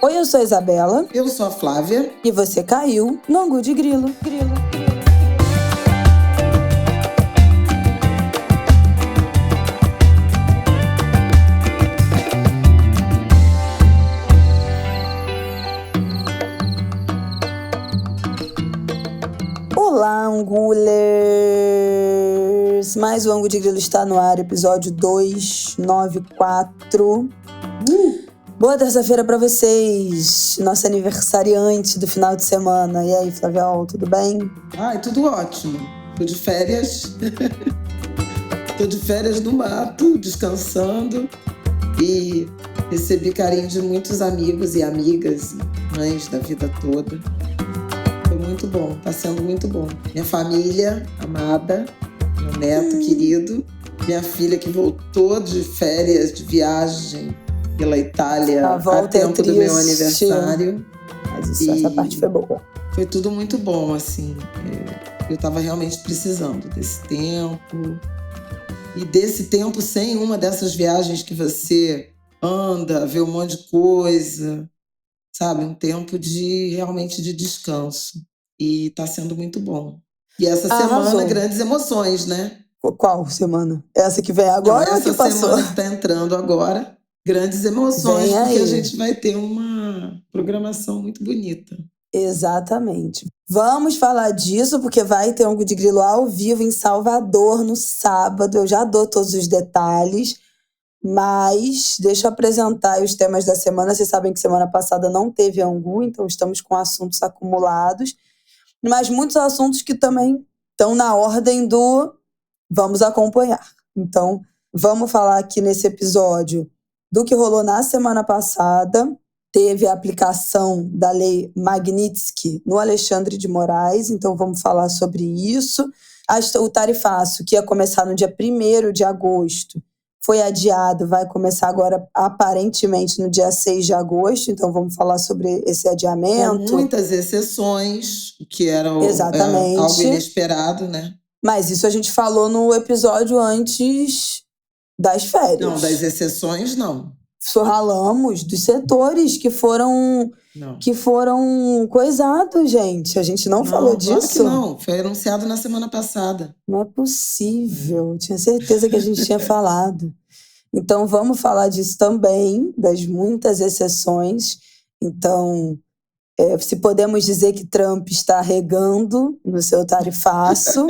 Oi, eu sou a Isabela. Eu sou a Flávia. E você caiu no Angu de Grilo. Olá, Angulers! Mais o Angu de Grilo está no ar, episódio 294. Boa terça-feira pra vocês, nosso aniversariante do final de semana. E aí, Flaviol, tudo bem? Ai, tudo ótimo. Tô de férias. Tô de férias no mato, descansando. E recebi carinho de muitos amigos e amigas, mães da vida toda. Foi muito bom, tá sendo muito bom. Minha família amada, meu neto querido, minha filha que voltou de férias, de viagem pela Itália a tempo do meu aniversário. Mas essa parte foi boa. Foi tudo muito bom, assim. Eu estava realmente precisando desse tempo. E desse tempo sem uma dessas viagens que você anda, vê um monte de coisa, sabe? Um tempo realmente de descanso. E está sendo muito bom. E essa semana, grandes emoções, né? Qual semana? Essa que vem agora? Não, ou que passou? Semana que está entrando agora. Grandes emoções, porque a gente vai ter uma programação muito bonita. Exatamente. Vamos falar disso, porque vai ter um Angu de Grilo ao vivo em Salvador no sábado. Eu já dou todos os detalhes, mas deixa eu apresentar os temas da semana. Vocês sabem que semana passada não teve Angu, então estamos com assuntos acumulados, mas muitos assuntos que também estão na ordem do vamos acompanhar. Então, vamos falar aqui nesse episódio do que rolou na semana passada. Teve a aplicação da lei Magnitsky no Alexandre de Moraes, então vamos falar sobre isso. O tarifaço, que ia começar no dia 1º de agosto, foi adiado, vai começar agora aparentemente no dia 6 de agosto, então vamos falar sobre esse adiamento. Com muitas exceções, que era algo inesperado, né? Mas isso a gente falou no episódio antes das férias. Não, das exceções não. Falamos dos setores que foram coisados, gente. A gente não falou disso? Claro que não. Foi anunciado na semana passada. Não é possível. Tinha certeza que a gente tinha falado. Então, vamos falar disso também, das muitas exceções. Então, se podemos dizer que Trump está regando no seu tarifaço,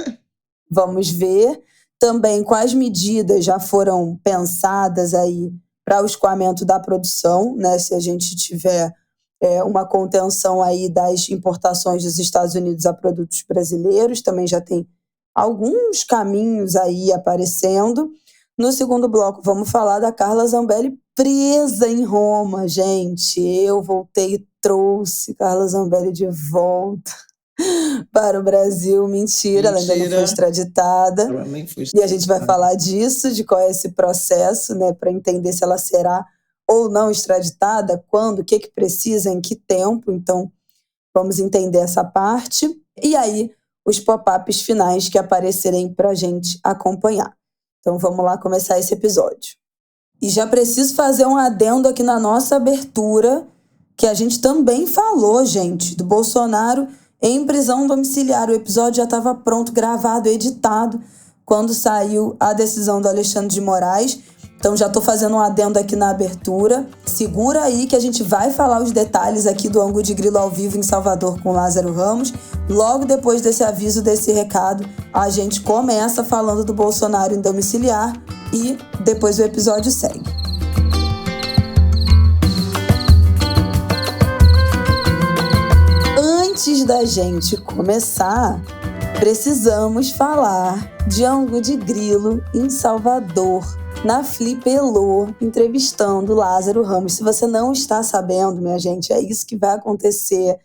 vamos ver. Também quais medidas já foram pensadas aí para o escoamento da produção, né? Se a gente tiver uma contenção aí das importações dos Estados Unidos a produtos brasileiros, também já tem alguns caminhos aí aparecendo. No segundo bloco, vamos falar da Carla Zambelli presa em Roma, gente. Eu voltei e trouxe Carla Zambelli de volta para o Brasil. Mentira, ela ainda não foi extraditada. E a gente vai falar disso, de qual é esse processo, né, para entender se ela será ou não extraditada, quando, o que precisa, em que tempo. Então, vamos entender essa parte. E aí, os pop-ups finais que aparecerem para a gente acompanhar. Então, vamos lá começar esse episódio. E já preciso fazer um adendo aqui na nossa abertura, que a gente também falou, gente, do Bolsonaro em prisão domiciliar. O episódio já estava pronto, gravado, editado, quando saiu a decisão do Alexandre de Moraes. Então já estou fazendo um adendo aqui na abertura. Segura aí que a gente vai falar os detalhes aqui do Angu de Grilo ao vivo em Salvador com Lázaro Ramos. Logo depois desse aviso, desse recado, a gente começa falando do Bolsonaro em domiciliar e depois o episódio segue. Antes da gente começar, precisamos falar de Angu de Grilo em Salvador, na Flipelô, entrevistando Lázaro Ramos. Se você não está sabendo, minha gente, é isso que vai acontecer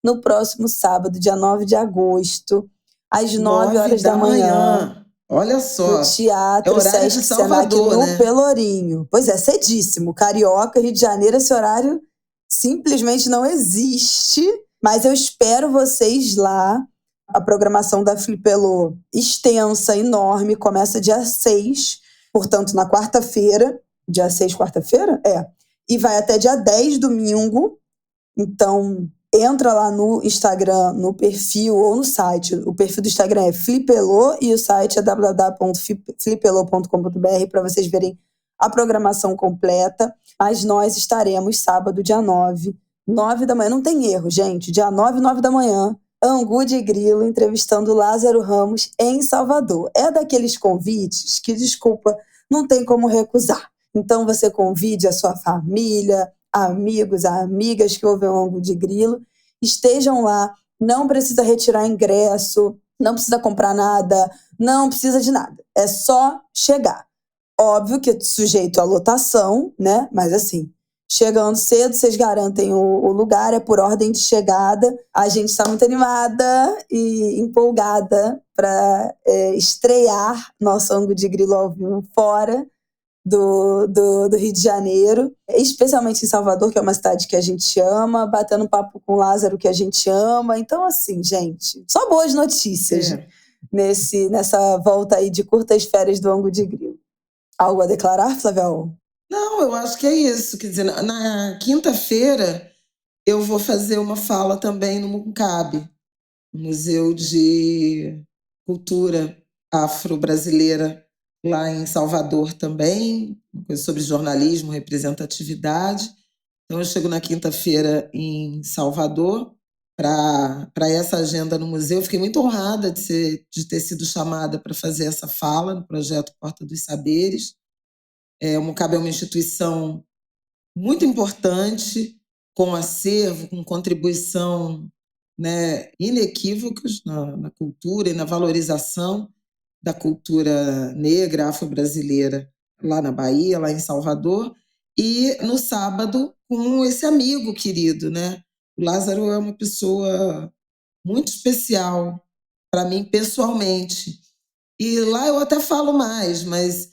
no próximo sábado, dia 9 de agosto, às 9 horas da manhã. Olha só. No Teatro Sesc Senac, no Pelourinho. Pois é, cedíssimo. Carioca, Rio de Janeiro, esse horário simplesmente não existe. Mas eu espero vocês lá. A programação da Flipelô, extensa, enorme, começa dia 6, portanto, na quarta-feira. Dia 6, quarta-feira? E vai até dia 10, domingo. Então, entra lá no Instagram, no perfil ou no site. O perfil do Instagram é Flipelô e o site é www.flipelô.com.br para vocês verem a programação completa. Mas nós estaremos sábado, dia 9 da manhã. Não tem erro, gente. Dia 9 da manhã, Angu de Grilo, entrevistando Lázaro Ramos em Salvador. É daqueles convites que, desculpa, não tem como recusar. Então você convide a sua família, amigos, amigas que ouvem o Angu de Grilo, estejam lá, não precisa retirar ingresso, não precisa comprar nada, não precisa de nada. É só chegar. Óbvio que é sujeito à lotação, né? Mas assim, chegando cedo, vocês garantem o lugar, é por ordem de chegada. A gente está muito animada e empolgada para estrear nosso Angu de Grilo ao vivo fora do Rio de Janeiro, especialmente em Salvador, que é uma cidade que a gente ama, batendo papo com o Lázaro, que a gente ama. Então, assim, gente, só boas notícias nessa volta aí de curtas férias do Angu de Grilo. Algo a declarar, Flávia? Não, eu acho que é isso. Quer dizer, na quinta-feira eu vou fazer uma fala também no MUNCAB, Museu de Cultura Afro-Brasileira, lá em Salvador também, uma coisa sobre jornalismo, representatividade. Então eu chego na quinta-feira em Salvador para essa agenda no museu. Fiquei muito honrada de ter sido chamada para fazer essa fala no projeto Porta dos Saberes. O MUNCAB é uma instituição muito importante, com acervo, com contribuição, né, inequívocas na cultura e na valorização da cultura negra, afro-brasileira, lá na Bahia, lá em Salvador. E no sábado, com esse amigo querido, né? O Lázaro é uma pessoa muito especial para mim pessoalmente. E lá eu até falo mais, mas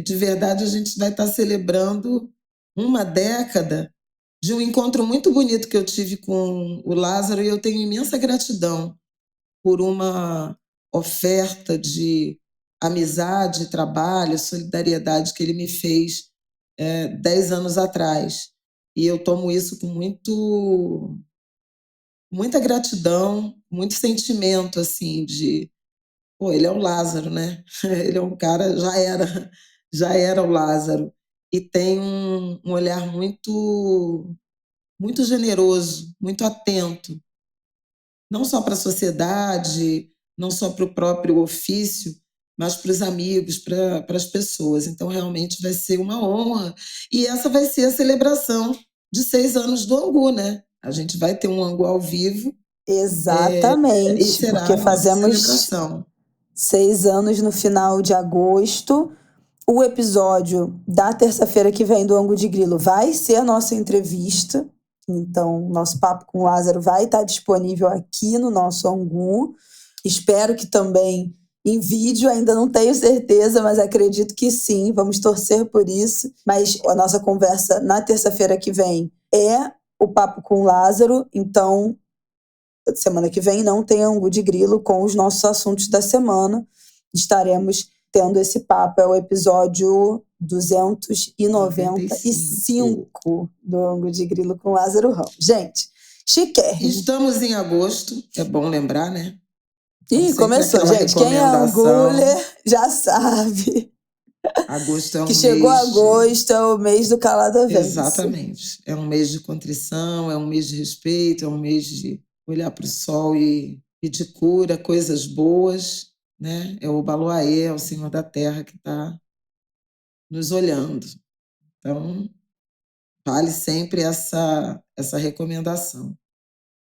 de verdade a gente vai estar celebrando uma década de um encontro muito bonito que eu tive com o Lázaro, e eu tenho imensa gratidão por uma oferta de amizade, trabalho, solidariedade que ele me fez 10 anos atrás. E eu tomo isso com muita gratidão, muito sentimento, assim, de... Pô, ele é o Lázaro, né? Ele é um cara, já era o Lázaro. E tem um olhar muito generoso, muito atento, não só para a sociedade, não só para o próprio ofício, mas para os amigos, para as pessoas. Então, realmente vai ser uma honra. E essa vai ser a celebração de 6 anos do Angu, né? A gente vai ter um Angu ao vivo. Exatamente, e será porque a nossa fazemos celebração. 6 anos no final de agosto. O episódio da terça-feira que vem do Angu de Grilo vai ser a nossa entrevista. Então, nosso papo com o Lázaro vai estar disponível aqui no nosso Angu. Espero que também em vídeo, ainda não tenho certeza, mas acredito que sim, vamos torcer por isso. Mas a nossa conversa na terça-feira que vem é o papo com o Lázaro, então semana que vem não tem Angu de Grilo com os nossos assuntos da semana. Estaremos tendo esse papo, é o episódio 295 do Angu de Grilo com Lázaro Ramos. Gente, chiquérrimo. Estamos em agosto, é bom lembrar, né? Ih, começou, gente. Quem é Anguler já sabe. Agosto é um que chegou mês agosto, é o mês do calado vence. Exatamente. É um mês de contrição, é um mês de respeito, é um mês de olhar para o sol e de cura, coisas boas, né? É o Baloaê, é o Senhor da Terra que está nos olhando. Então, vale sempre essa recomendação.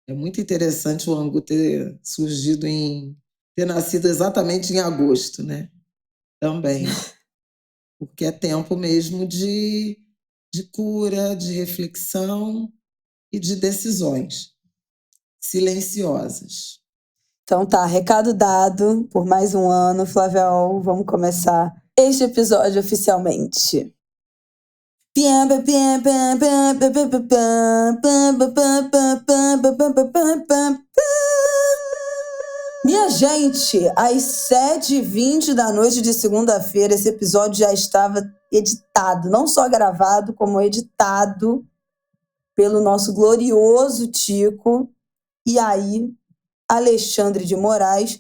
É muito interessante o Angu ter nascido exatamente em agosto, né? Também. Porque é tempo mesmo de cura, de reflexão e de decisões silenciosas. Então tá, recado dado por mais um ano, Flaviol, vamos começar este episódio oficialmente. Minha gente, às 7h20 da noite de segunda-feira, esse episódio já estava editado, não só gravado, como editado pelo nosso glorioso Tico. E aí, Alexandre de Moraes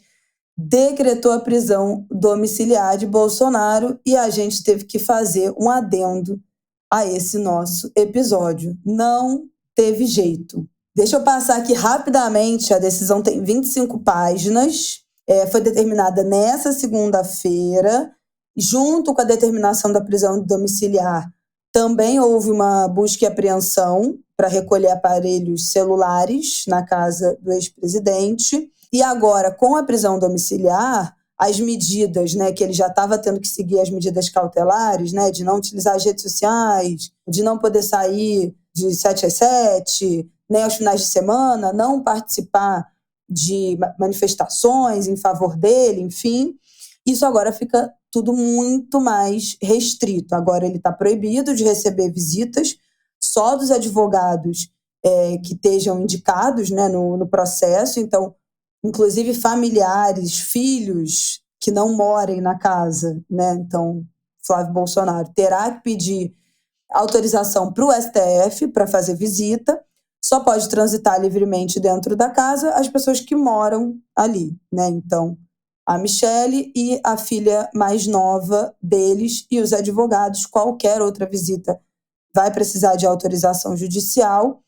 decretou a prisão domiciliar de Bolsonaro e a gente teve que fazer um adendo a esse nosso episódio. Não teve jeito. Deixa eu passar aqui rapidamente, a decisão tem 25 páginas, foi determinada nessa segunda-feira, junto com a determinação da prisão domiciliar, também houve uma busca e apreensão para recolher aparelhos celulares na casa do ex-presidente. E agora, com a prisão domiciliar, as medidas, né, que ele já estava tendo que seguir as medidas cautelares, né, de não utilizar as redes sociais, de não poder sair de 7 às 7, nem aos finais de semana, não participar de manifestações em favor dele, enfim. Isso agora fica tudo muito mais restrito. Agora ele está proibido de receber visitas só dos advogados que estejam indicados, né, no processo. Então, inclusive familiares, filhos que não morem na casa, né? Então, Flávio Bolsonaro terá que pedir autorização para o STF para fazer visita. Só pode transitar livremente dentro da casa as pessoas que moram ali, né? Então, a Michelle e a filha mais nova deles e os advogados. Qualquer outra visita vai precisar de autorização judicial.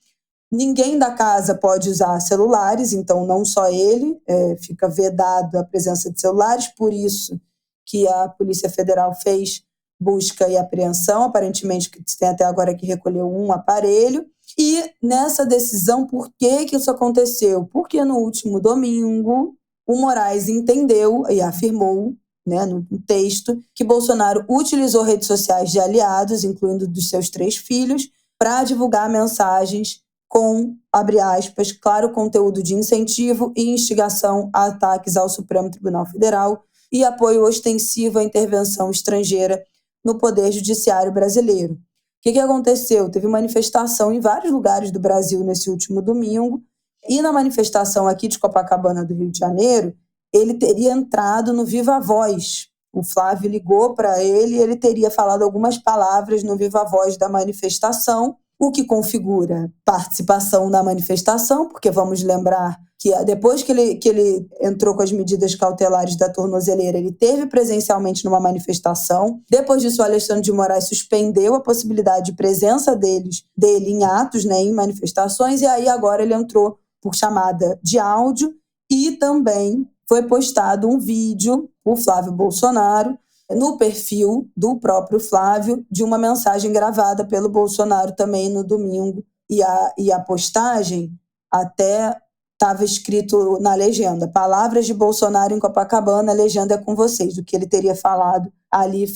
Ninguém da casa pode usar celulares, então não só ele, fica vedado a presença de celulares, por isso que a Polícia Federal fez busca e apreensão, aparentemente que tem até agora que recolheu um aparelho. E nessa decisão, por que isso aconteceu? Porque no último domingo, o Moraes entendeu e afirmou, né, no texto, que Bolsonaro utilizou redes sociais de aliados, incluindo dos seus 3 filhos, para divulgar mensagens com, abre aspas, claro conteúdo de incentivo e instigação a ataques ao Supremo Tribunal Federal e apoio ostensivo à intervenção estrangeira no Poder Judiciário brasileiro. O que aconteceu? Teve manifestação em vários lugares do Brasil nesse último domingo, e na manifestação aqui de Copacabana, do Rio de Janeiro, ele teria entrado no Viva Voz. O Flávio ligou para ele e ele teria falado algumas palavras no Viva Voz da manifestação, o que configura participação na manifestação, porque vamos lembrar que depois que ele entrou com as medidas cautelares da tornozeleira, ele esteve presencialmente numa manifestação. Depois disso, o Alexandre de Moraes suspendeu a possibilidade de presença dele em atos, né, em manifestações, e aí agora ele entrou por chamada de áudio, e também foi postado um vídeo por Flávio Bolsonaro no perfil do próprio Flávio, de uma mensagem gravada pelo Bolsonaro também no domingo. E a postagem até estava escrito na legenda: palavras de Bolsonaro em Copacabana, a legenda é com vocês, do que ele teria falado ali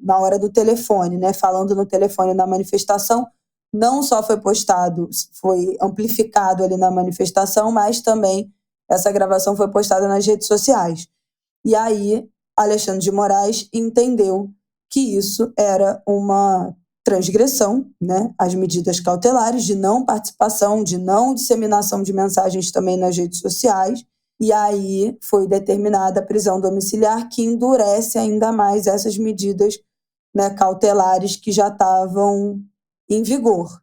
na hora do telefone, né, falando no telefone na manifestação. Não só foi postado, foi amplificado ali na manifestação, mas também essa gravação foi postada nas redes sociais. E aí, Alexandre de Moraes entendeu que isso era uma transgressão, né, às medidas cautelares de não participação, de não disseminação de mensagens também nas redes sociais, e aí foi determinada a prisão domiciliar, que endurece ainda mais essas medidas, né, cautelares que já estavam em vigor.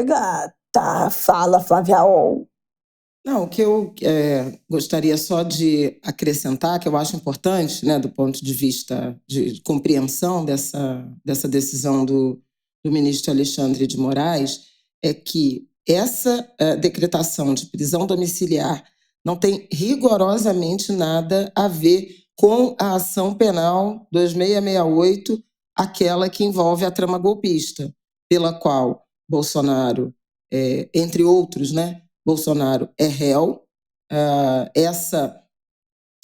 Gata, fala, Flávia. Não, o que eu gostaria só de acrescentar, que eu acho importante, né, do ponto de vista de compreensão dessa decisão do ministro Alexandre de Moraes, é que essa decretação de prisão domiciliar não tem rigorosamente nada a ver com a ação penal 2668, aquela que envolve a trama golpista, pela qual Bolsonaro, entre outros, né, Bolsonaro é réu. Essa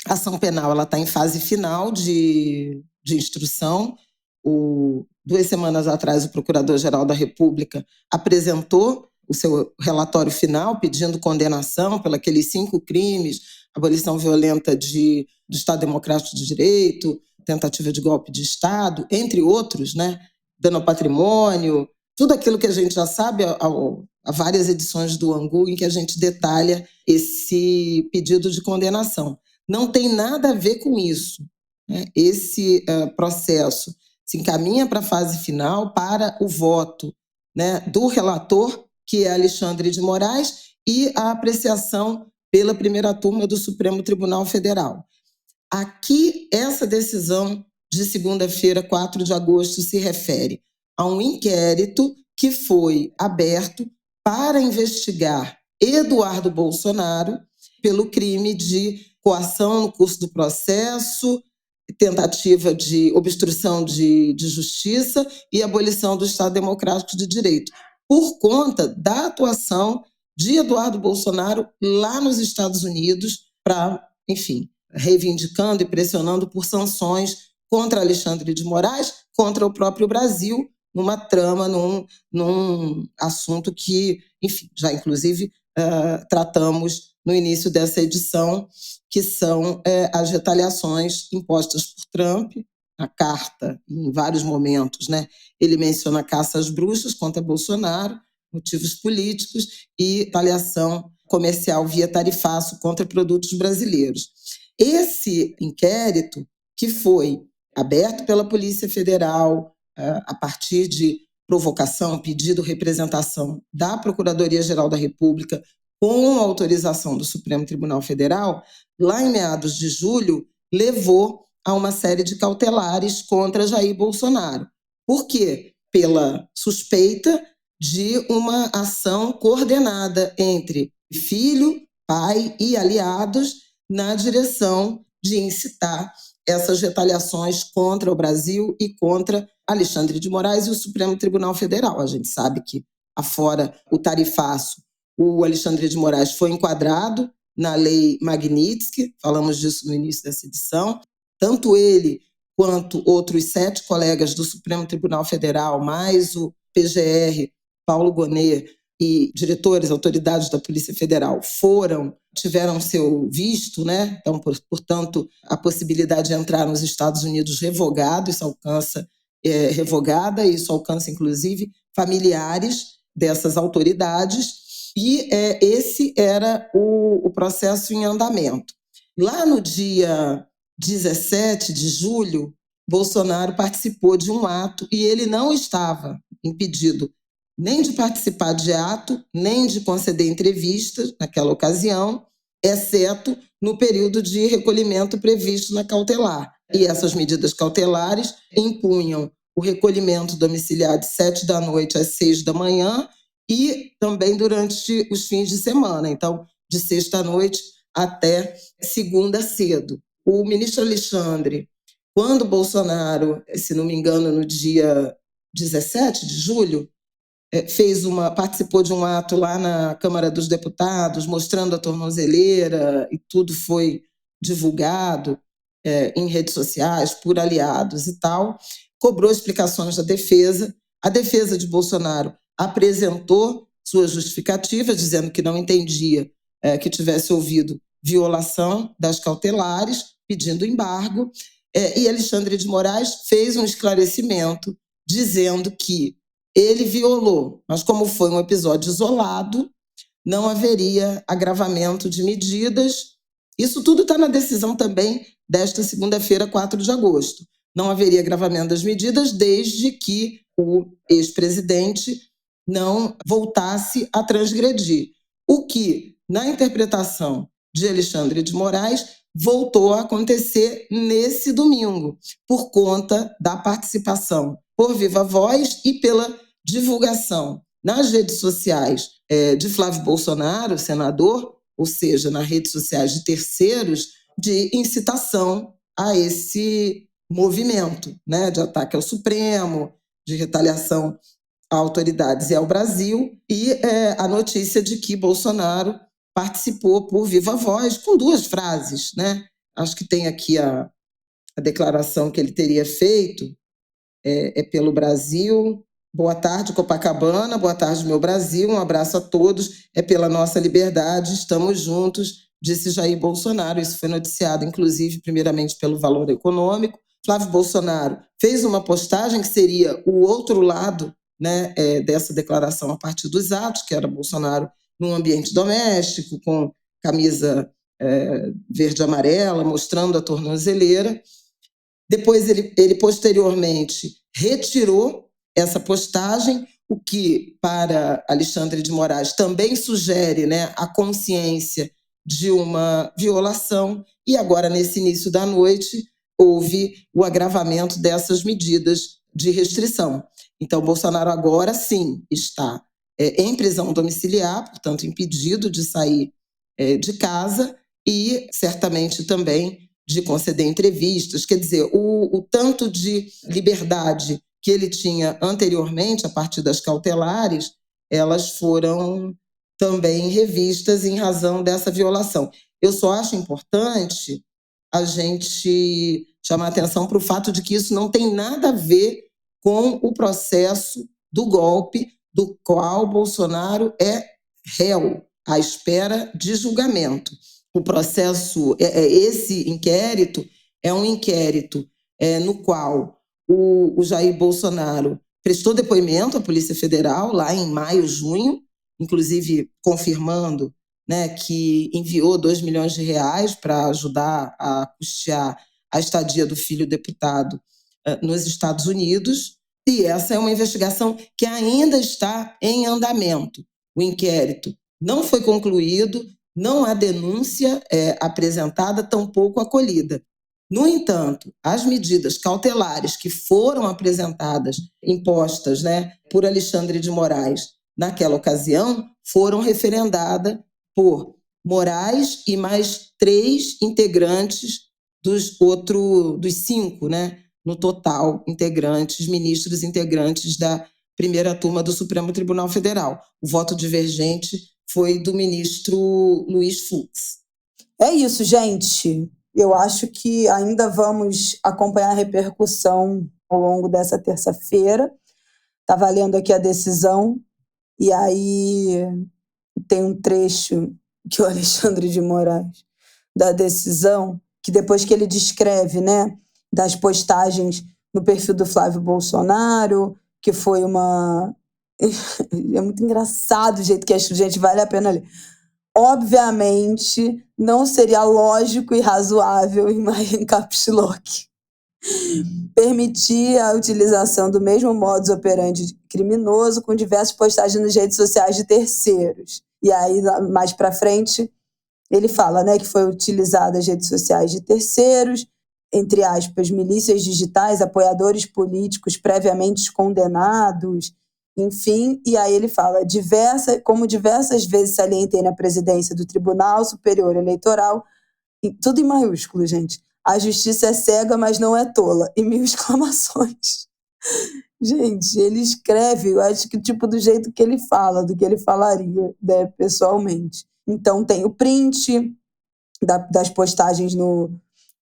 ação penal está em fase final de instrução. 2 semanas atrás, o Procurador-Geral da República apresentou o seu relatório final pedindo condenação pelos aqueles 5 crimes: abolição violenta do Estado Democrático de Direito, tentativa de golpe de Estado, entre outros, né? Dano ao patrimônio, tudo aquilo que a gente já sabe, há várias edições do Angu em que a gente detalha esse pedido de condenação. Não tem nada a ver com isso, né? Esse processo se encaminha para a fase final para o voto né, do relator, que é Alexandre de Moraes, e a apreciação pela primeira turma do Supremo Tribunal Federal. Aqui, essa decisão de segunda-feira, 4 de agosto, se refere a um inquérito que foi aberto para investigar Eduardo Bolsonaro pelo crime de coação no curso do processo, tentativa de obstrução de justiça e abolição do Estado Democrático de Direito, por conta da atuação de Eduardo Bolsonaro lá nos Estados Unidos para, enfim, reivindicando e pressionando por sanções contra Alexandre de Moraes, contra o próprio Brasil, numa trama, num assunto que, enfim, já inclusive tratamos no início dessa edição, que são as retaliações impostas por Trump. Na carta, em vários momentos, né, ele menciona a caça às bruxas contra Bolsonaro, motivos políticos e retaliação comercial via tarifaço contra produtos brasileiros. Esse inquérito, que foi aberto pela Polícia Federal a partir de provocação, pedido, representação da Procuradoria-Geral da República com autorização do Supremo Tribunal Federal, lá em meados de julho, levou a uma série de cautelares contra Jair Bolsonaro. Por quê? Pela suspeita de uma ação coordenada entre filho, pai e aliados na direção de incitar essas retaliações contra o Brasil e contra Alexandre de Moraes e o Supremo Tribunal Federal. A gente sabe que, afora o tarifaço, o Alexandre de Moraes foi enquadrado na Lei Magnitsky, falamos disso no início dessa edição. Tanto ele quanto outros 7 colegas do Supremo Tribunal Federal, mais o PGR, Paulo Gonet, e diretores, autoridades da Polícia Federal tiveram seu visto, né? Então, portanto, a possibilidade de entrar nos Estados Unidos revogada, isso alcança, inclusive, familiares dessas autoridades, e esse era o processo em andamento. Lá no dia 17 de julho, Bolsonaro participou de um ato e ele não estava impedido nem de participar de ato, nem de conceder entrevistas naquela ocasião, exceto no período de recolhimento previsto na cautelar. E essas medidas cautelares impunham o recolhimento domiciliar de 7 da noite às 6 da manhã e também durante os fins de semana, então, de sexta à noite até segunda cedo. O ministro Alexandre, quando Bolsonaro, se não me engano, no dia 17 de julho, participou de um ato lá na Câmara dos Deputados, mostrando a tornozeleira, e tudo foi divulgado em redes sociais, por aliados e tal, cobrou explicações da defesa. A defesa de Bolsonaro apresentou suas justificativas, dizendo que não entendia que tivesse ouvido violação das cautelares, pedindo embargo, e Alexandre de Moraes fez um esclarecimento dizendo que ele violou, mas como foi um episódio isolado, não haveria agravamento de medidas. Isso tudo está na decisão também desta segunda-feira, 4 de agosto. Não haveria agravamento das medidas desde que o ex-presidente não voltasse a transgredir. O que, na interpretação de Alexandre de Moraes, voltou a acontecer nesse domingo, por conta da participação por viva voz e pela divulgação nas redes sociais de Flávio Bolsonaro, senador, ou seja, nas redes sociais de terceiros, de incitação a esse movimento, né, de ataque ao Supremo, de retaliação a autoridades e ao Brasil, e a notícia de que Bolsonaro participou por viva voz, com 2 frases, né? Acho que tem aqui a declaração que ele teria feito, pelo Brasil. Boa tarde, Copacabana, boa tarde, meu Brasil, um abraço a todos, é pela nossa liberdade, estamos juntos, disse Jair Bolsonaro. Isso foi noticiado, inclusive, primeiramente pelo Valor Econômico. Flávio Bolsonaro fez uma postagem que seria o outro lado, né, dessa declaração a partir dos atos, que era Bolsonaro num ambiente doméstico, com camisa verde e amarela, mostrando a tornozeleira. Depois ele posteriormente retirou essa postagem, o que, para Alexandre de Moraes, também sugere, né, a consciência de uma violação. E agora, nesse início da noite, houve o agravamento dessas medidas de restrição. Então, Bolsonaro agora, sim, está em prisão domiciliar, portanto, impedido de sair de casa e, certamente, também de conceder entrevistas. Quer dizer, o tanto de liberdade que ele tinha anteriormente, a partir das cautelares, elas foram também revistas em razão dessa violação. Eu só acho importante a gente chamar atenção para o fato de que isso não tem nada a ver com o processo do golpe do qual Bolsonaro é réu, à espera de julgamento. O processo, esse inquérito é um inquérito no qual o Jair Bolsonaro prestou depoimento à Polícia Federal lá em maio, junho, inclusive confirmando, né, que enviou 2 milhões de reais para ajudar a custear a estadia do filho deputado nos Estados Unidos. E essa é uma investigação que ainda está em andamento. O inquérito não foi concluído, não há denúncia apresentada, tampouco acolhida. No entanto, as medidas cautelares que foram apresentadas, impostas, né, por Alexandre de Moraes naquela ocasião, foram referendadas por Moraes e mais 3 integrantes dos 5, né, no total, ministros integrantes da primeira turma do Supremo Tribunal Federal. O voto divergente foi do ministro Luiz Fux. É isso, gente. Eu acho que ainda vamos acompanhar a repercussão ao longo dessa terça-feira. Está valendo aqui a decisão. E aí tem um trecho que o Alexandre de Moraes, da decisão, que depois que ele descreve, né, das postagens no perfil do Flávio Bolsonaro, que foi uma... É muito engraçado o jeito que a gente vale a pena ler. Obviamente, não seria lógico e razoável, em caps lock, permitir a utilização do mesmo modus operandi criminoso com diversas postagens nas redes sociais de terceiros. E aí, mais para frente, ele fala, né, que foi utilizada as redes sociais de terceiros, entre aspas, milícias digitais, apoiadores políticos previamente condenados, enfim, e aí ele fala, como diversas vezes salientei na presidência do Tribunal Superior Eleitoral, tudo em maiúsculo, gente, a justiça é cega, mas não é tola, e 1000 exclamações. Gente, ele escreve, eu acho que tipo do jeito que ele fala, do que ele falaria, né, pessoalmente. Então tem o print das postagens no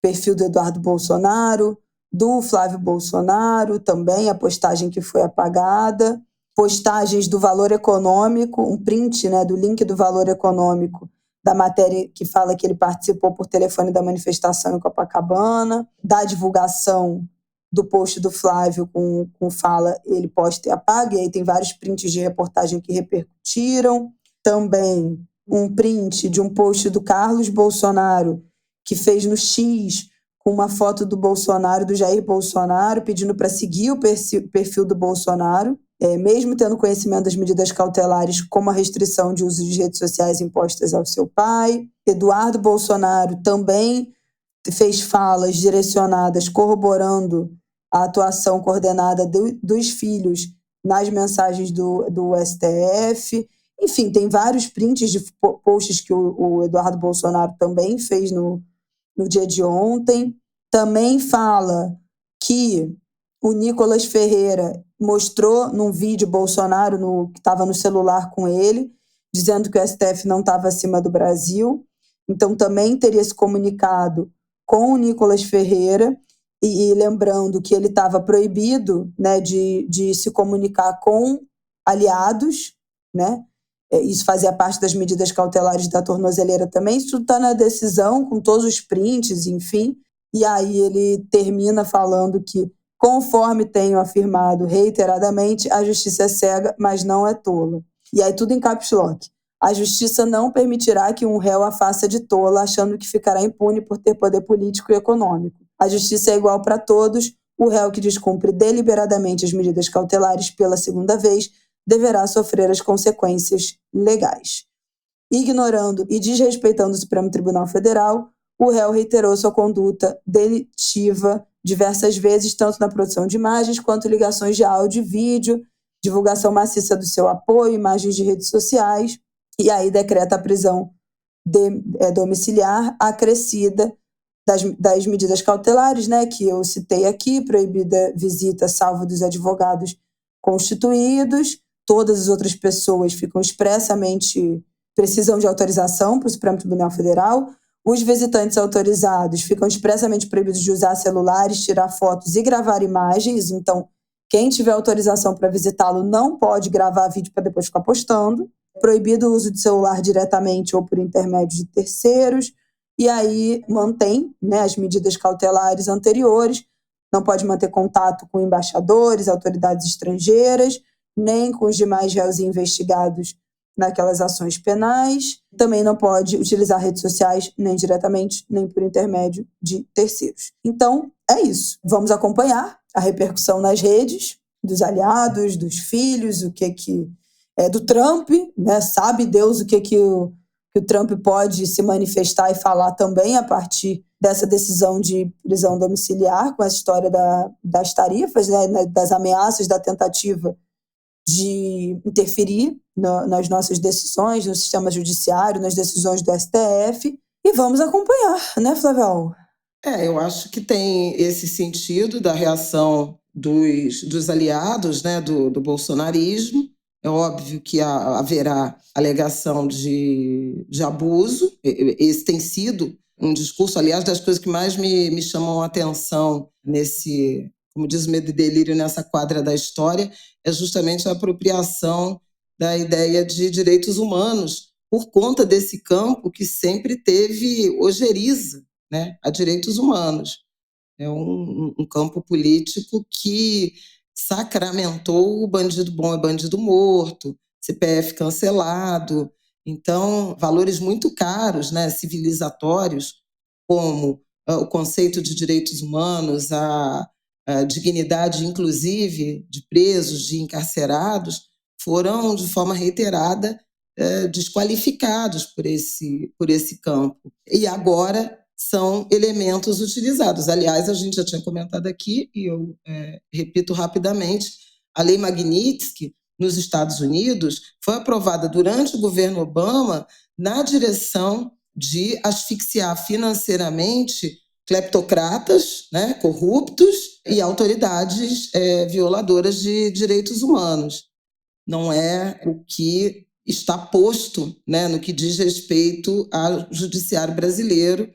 perfil do Eduardo Bolsonaro, do Flávio Bolsonaro, também a postagem que foi apagada, postagens do Valor Econômico, um print, né, do link do Valor Econômico, da matéria que fala que ele participou por telefone da manifestação em Copacabana, da divulgação do post do Flávio com fala ele posta e apaga, e aí tem vários prints de reportagem que repercutiram. Também um print de um post do Carlos Bolsonaro, que fez no X, com uma foto do Bolsonaro, do Jair Bolsonaro, pedindo para seguir o perfil do Bolsonaro, mesmo tendo conhecimento das medidas cautelares, como a restrição de uso de redes sociais impostas ao seu pai. Eduardo Bolsonaro também fez falas direcionadas, corroborando a atuação coordenada dos filhos nas mensagens do STF. Enfim, tem vários prints de posts que o Eduardo Bolsonaro também fez no dia de ontem. Também fala que o Nicolas Ferreira mostrou num vídeo Bolsonaro que estava no celular com ele, dizendo que o STF não estava acima do Brasil. Então também teria se comunicado com o Nicolas Ferreira, e lembrando que ele estava proibido, né, de se comunicar com aliados, né? Isso fazia parte das medidas cautelares da tornozeleira também. Isso está na decisão, com todos os prints, enfim. E aí ele termina falando que, conforme tenho afirmado reiteradamente, a justiça é cega, mas não é tola. E aí tudo em caps lock. A justiça não permitirá que um réu a faça de tola, achando que ficará impune por ter poder político e econômico. A justiça é igual para todos. O réu que descumpre deliberadamente as medidas cautelares pela segunda vez deverá sofrer as consequências legais. Ignorando e desrespeitando o Supremo Tribunal Federal, o réu reiterou sua conduta delitiva diversas vezes, tanto na produção de imagens quanto ligações de áudio e vídeo, divulgação maciça do seu apoio, imagens de redes sociais, e aí decreta a prisão domiciliar acrescida das medidas cautelares, né, que eu citei aqui, proibida visita salvo dos advogados constituídos, todas as outras pessoas precisam de autorização para o Supremo Tribunal Federal. Os visitantes autorizados ficam expressamente proibidos de usar celulares, tirar fotos e gravar imagens. Então, quem tiver autorização para visitá-lo não pode gravar vídeo para depois ficar postando. Proibido o uso de celular diretamente ou por intermédio de terceiros. E aí mantém, né, as medidas cautelares anteriores. Não pode manter contato com embaixadores, autoridades estrangeiras, nem com os demais réus investigados naquelas ações penais. Também não pode utilizar redes sociais nem diretamente, nem por intermédio de terceiros. Então, é isso. Vamos acompanhar a repercussão nas redes dos aliados, dos filhos, o que é do Trump, né? Sabe Deus o que o Trump pode se manifestar e falar também a partir dessa decisão de prisão domiciliar, com essa história das tarifas, né? Das ameaças, da tentativa de interferir nas nossas decisões, no sistema judiciário, nas decisões do STF. E vamos acompanhar, né, Flavel? Eu acho que tem esse sentido da reação dos aliados, né, do bolsonarismo. É óbvio que haverá alegação de abuso. Esse tem sido um discurso, aliás, das coisas que mais me chamam a atenção nesse, como diz o Medo e Delírio, nessa quadra da história, é justamente a apropriação da ideia de direitos humanos por conta desse campo que sempre teve ojeriza, né, a direitos humanos. É um campo político que sacramentou o bandido bom é bandido morto, CPF cancelado. Então, valores muito caros, né, civilizatórios, como o conceito de direitos humanos, a dignidade, inclusive, de presos, de encarcerados, foram, de forma reiterada, desqualificados por esse campo. E agora são elementos utilizados. Aliás, a gente já tinha comentado aqui, e eu repito rapidamente, a Lei Magnitsky, nos Estados Unidos, foi aprovada durante o governo Obama na direção de asfixiar financeiramente cleptocratas, né, corruptos e autoridades violadoras de direitos humanos. Não é o que está posto, né, no que diz respeito ao judiciário brasileiro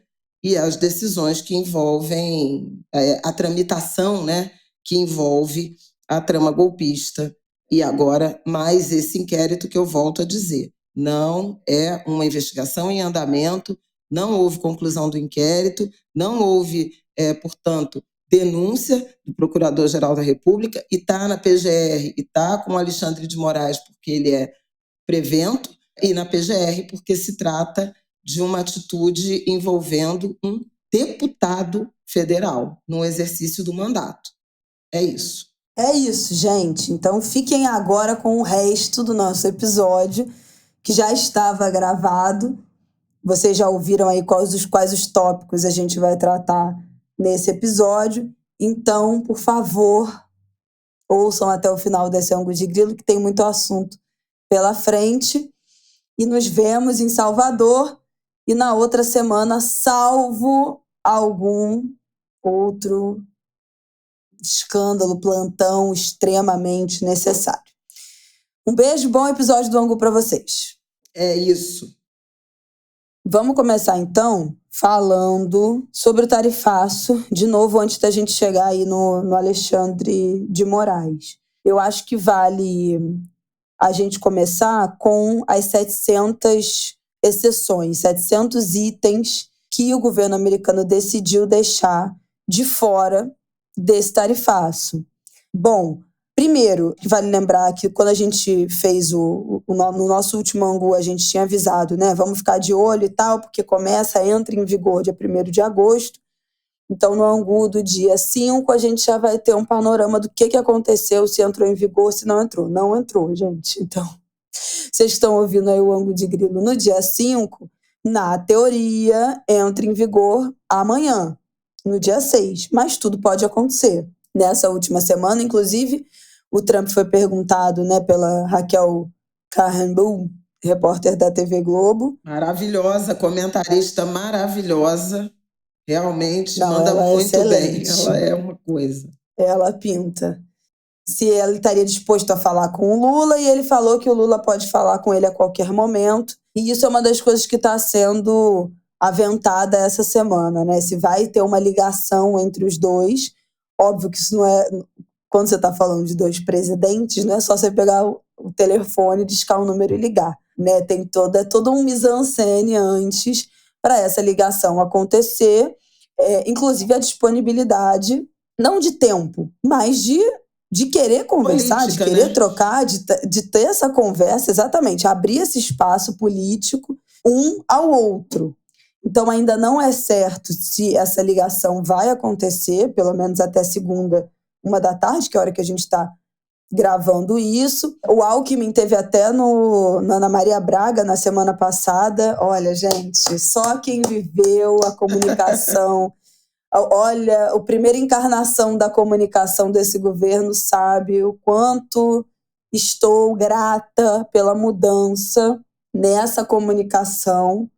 e às decisões que envolvem a tramitação, né, que envolve a trama golpista. E agora, mais esse inquérito que eu volto a dizer. Não é uma investigação em andamento, não houve conclusão do inquérito, não houve, portanto, denúncia do Procurador-Geral da República, e está na PGR, e está com o Alexandre de Moraes, porque ele é prevento, e na PGR, porque se trata de uma atitude envolvendo um deputado federal no exercício do mandato. É isso. É isso, gente. Então fiquem agora com o resto do nosso episódio, que já estava gravado. Vocês já ouviram aí quais os tópicos a gente vai tratar nesse episódio. Então, por favor, ouçam até o final desse ângulo de grilo, que tem muito assunto pela frente. E nos vemos em Salvador. E na outra semana, salvo algum outro escândalo, plantão extremamente necessário. Um beijo, bom episódio do ângulo para vocês. É isso. Vamos começar, então, falando sobre o tarifaço, de novo, antes da gente chegar aí no Alexandre de Moraes. Eu acho que vale a gente começar com as 700 exceções, 700 itens que o governo americano decidiu deixar de fora desse tarifaço. Bom, primeiro, vale lembrar que quando a gente fez no nosso último ângulo, a gente tinha avisado, né? Vamos ficar de olho e tal, porque entra em vigor dia 1º de agosto. Então, no ângulo do dia 5, a gente já vai ter um panorama do que aconteceu, se entrou em vigor, se não entrou. Não entrou, gente. Então, vocês estão ouvindo aí o ângulo de grilo no dia 5, na teoria, entra em vigor amanhã, no dia 6. Mas tudo pode acontecer. Nessa última semana, inclusive, o Trump foi perguntado, né, pela Raquel Karrenbaum, repórter da TV Globo. Maravilhosa, comentarista maravilhosa. Realmente Não, manda ela é muito bem. excelente. Ela é uma coisa. Ela pinta. Se ele estaria disposto a falar com o Lula, e ele falou que o Lula pode falar com ele a qualquer momento. E isso é uma das coisas que está sendo aventada essa semana, né? Se vai ter uma ligação entre os dois. Óbvio que isso não é... Quando você está falando de dois presidentes, não é só você pegar o telefone, discar o número e ligar, né? Tem todo um mise-en-scène antes para essa ligação acontecer, inclusive a disponibilidade, não de tempo, mas de querer conversar, Política, de querer né? trocar, de ter essa conversa, exatamente, abrir esse espaço político um ao outro. Então, ainda não é certo se essa ligação vai acontecer, pelo menos até segunda, 1h da tarde, que é a hora que a gente está gravando isso. O Alckmin teve até na Ana Maria Braga na semana passada. Olha, gente, só quem viveu a comunicação, olha, a primeira encarnação da comunicação desse governo sabe o quanto estou grata pela mudança nessa comunicação.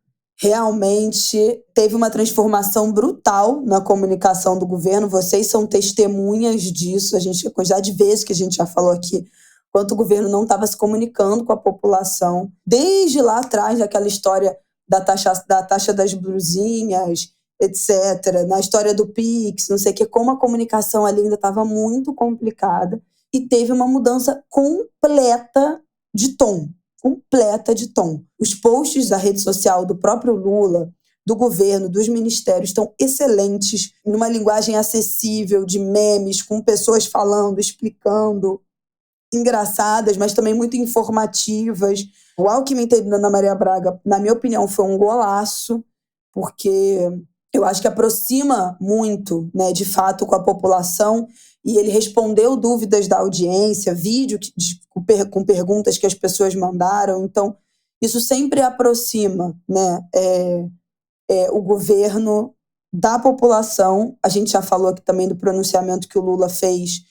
Realmente teve uma transformação brutal na comunicação do governo. Vocês são testemunhas disso. A quantidade de vezes que a gente já falou aqui, quanto o governo não estava se comunicando com a população. Desde lá atrás, daquela história da taxa das blusinhas, etc., na história do Pix, não sei o que, como a comunicação ali ainda estava muito complicada, e teve uma mudança completa de tom. Os posts da rede social do próprio Lula, do governo, dos ministérios, estão excelentes, numa linguagem acessível, de memes, com pessoas falando, explicando, engraçadas, mas também muito informativas. O Alckmin teve na Ana Maria Braga, na minha opinião, foi um golaço, porque eu acho que aproxima muito, né, de fato, com a população, e ele respondeu dúvidas da audiência, vídeo com perguntas que as pessoas mandaram. Então, isso sempre aproxima, né, o governo da população. A gente já falou aqui também do pronunciamento que o Lula fez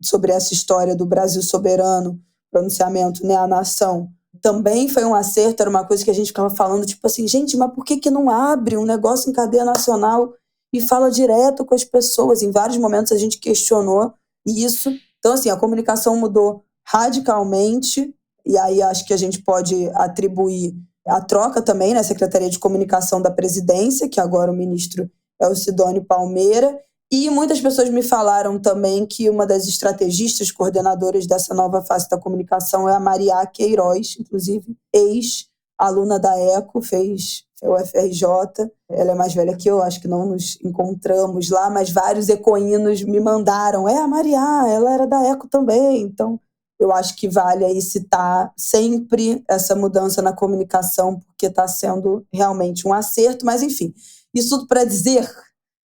sobre essa história do Brasil soberano, pronunciamento, né, à nação. Também foi um acerto, era uma coisa que a gente ficava falando, tipo assim, gente, mas por que não abre um negócio em cadeia nacional e fala direto com as pessoas? Em vários momentos a gente questionou isso. Então, assim, a comunicação mudou radicalmente, e aí acho que a gente pode atribuir a troca também na Secretaria de Comunicação da Presidência, que agora o ministro é o Sidônio Palmeira, e muitas pessoas me falaram também que uma das estrategistas coordenadoras dessa nova face da comunicação é a Maria Queiroz, inclusive ex-aluna da ECO, fez o FRJ. Ela é mais velha que eu, acho que não nos encontramos lá, mas vários ecoínos me mandaram. A Maria, ela era da ECO também. Então, eu acho que vale aí citar sempre essa mudança na comunicação, porque está sendo realmente um acerto. Mas, enfim, isso tudo para dizer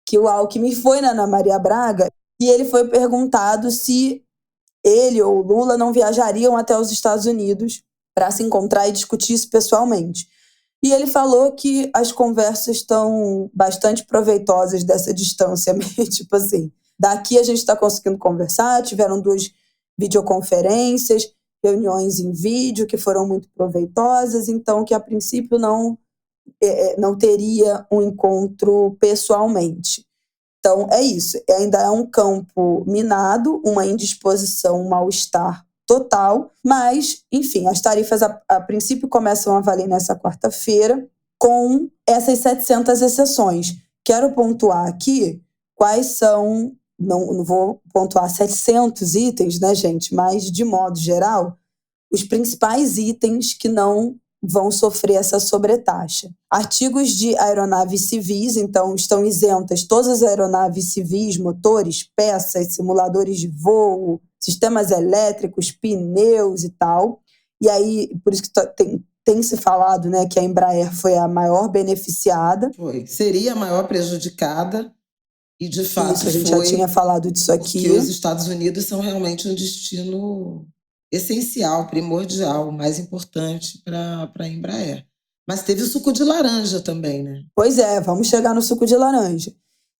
que o Alckmin foi na Ana Maria Braga e ele foi perguntado se ele ou o Lula não viajariam até os Estados Unidos para se encontrar e discutir isso pessoalmente. E ele falou que as conversas estão bastante proveitosas dessa distância, tipo assim, daqui a gente está conseguindo conversar, tiveram 2 videoconferências, reuniões em vídeo que foram muito proveitosas, então que a princípio não teria um encontro pessoalmente. Então, é isso. Ainda é um campo minado, uma indisposição, um mal-estar total, mas, enfim, as tarifas a princípio começam a valer nessa quarta-feira, com essas 700 exceções. Quero pontuar aqui quais são, não vou pontuar 700 itens, né, gente, mas, de modo geral, os principais itens que não vão sofrer essa sobretaxa. Artigos de aeronaves civis, então estão isentas todas as aeronaves civis, motores, peças, simuladores de voo, sistemas elétricos, pneus e tal. E aí, por isso que tem se falado, né, que a Embraer foi a maior beneficiada. Seria a maior prejudicada, E, de fato, Isso, a gente já tinha falado disso aqui. Porque os Estados Unidos são realmente um destino essencial, primordial, mais importante para a Embraer. Mas teve o suco de laranja também, né? Pois é, vamos chegar no suco de laranja.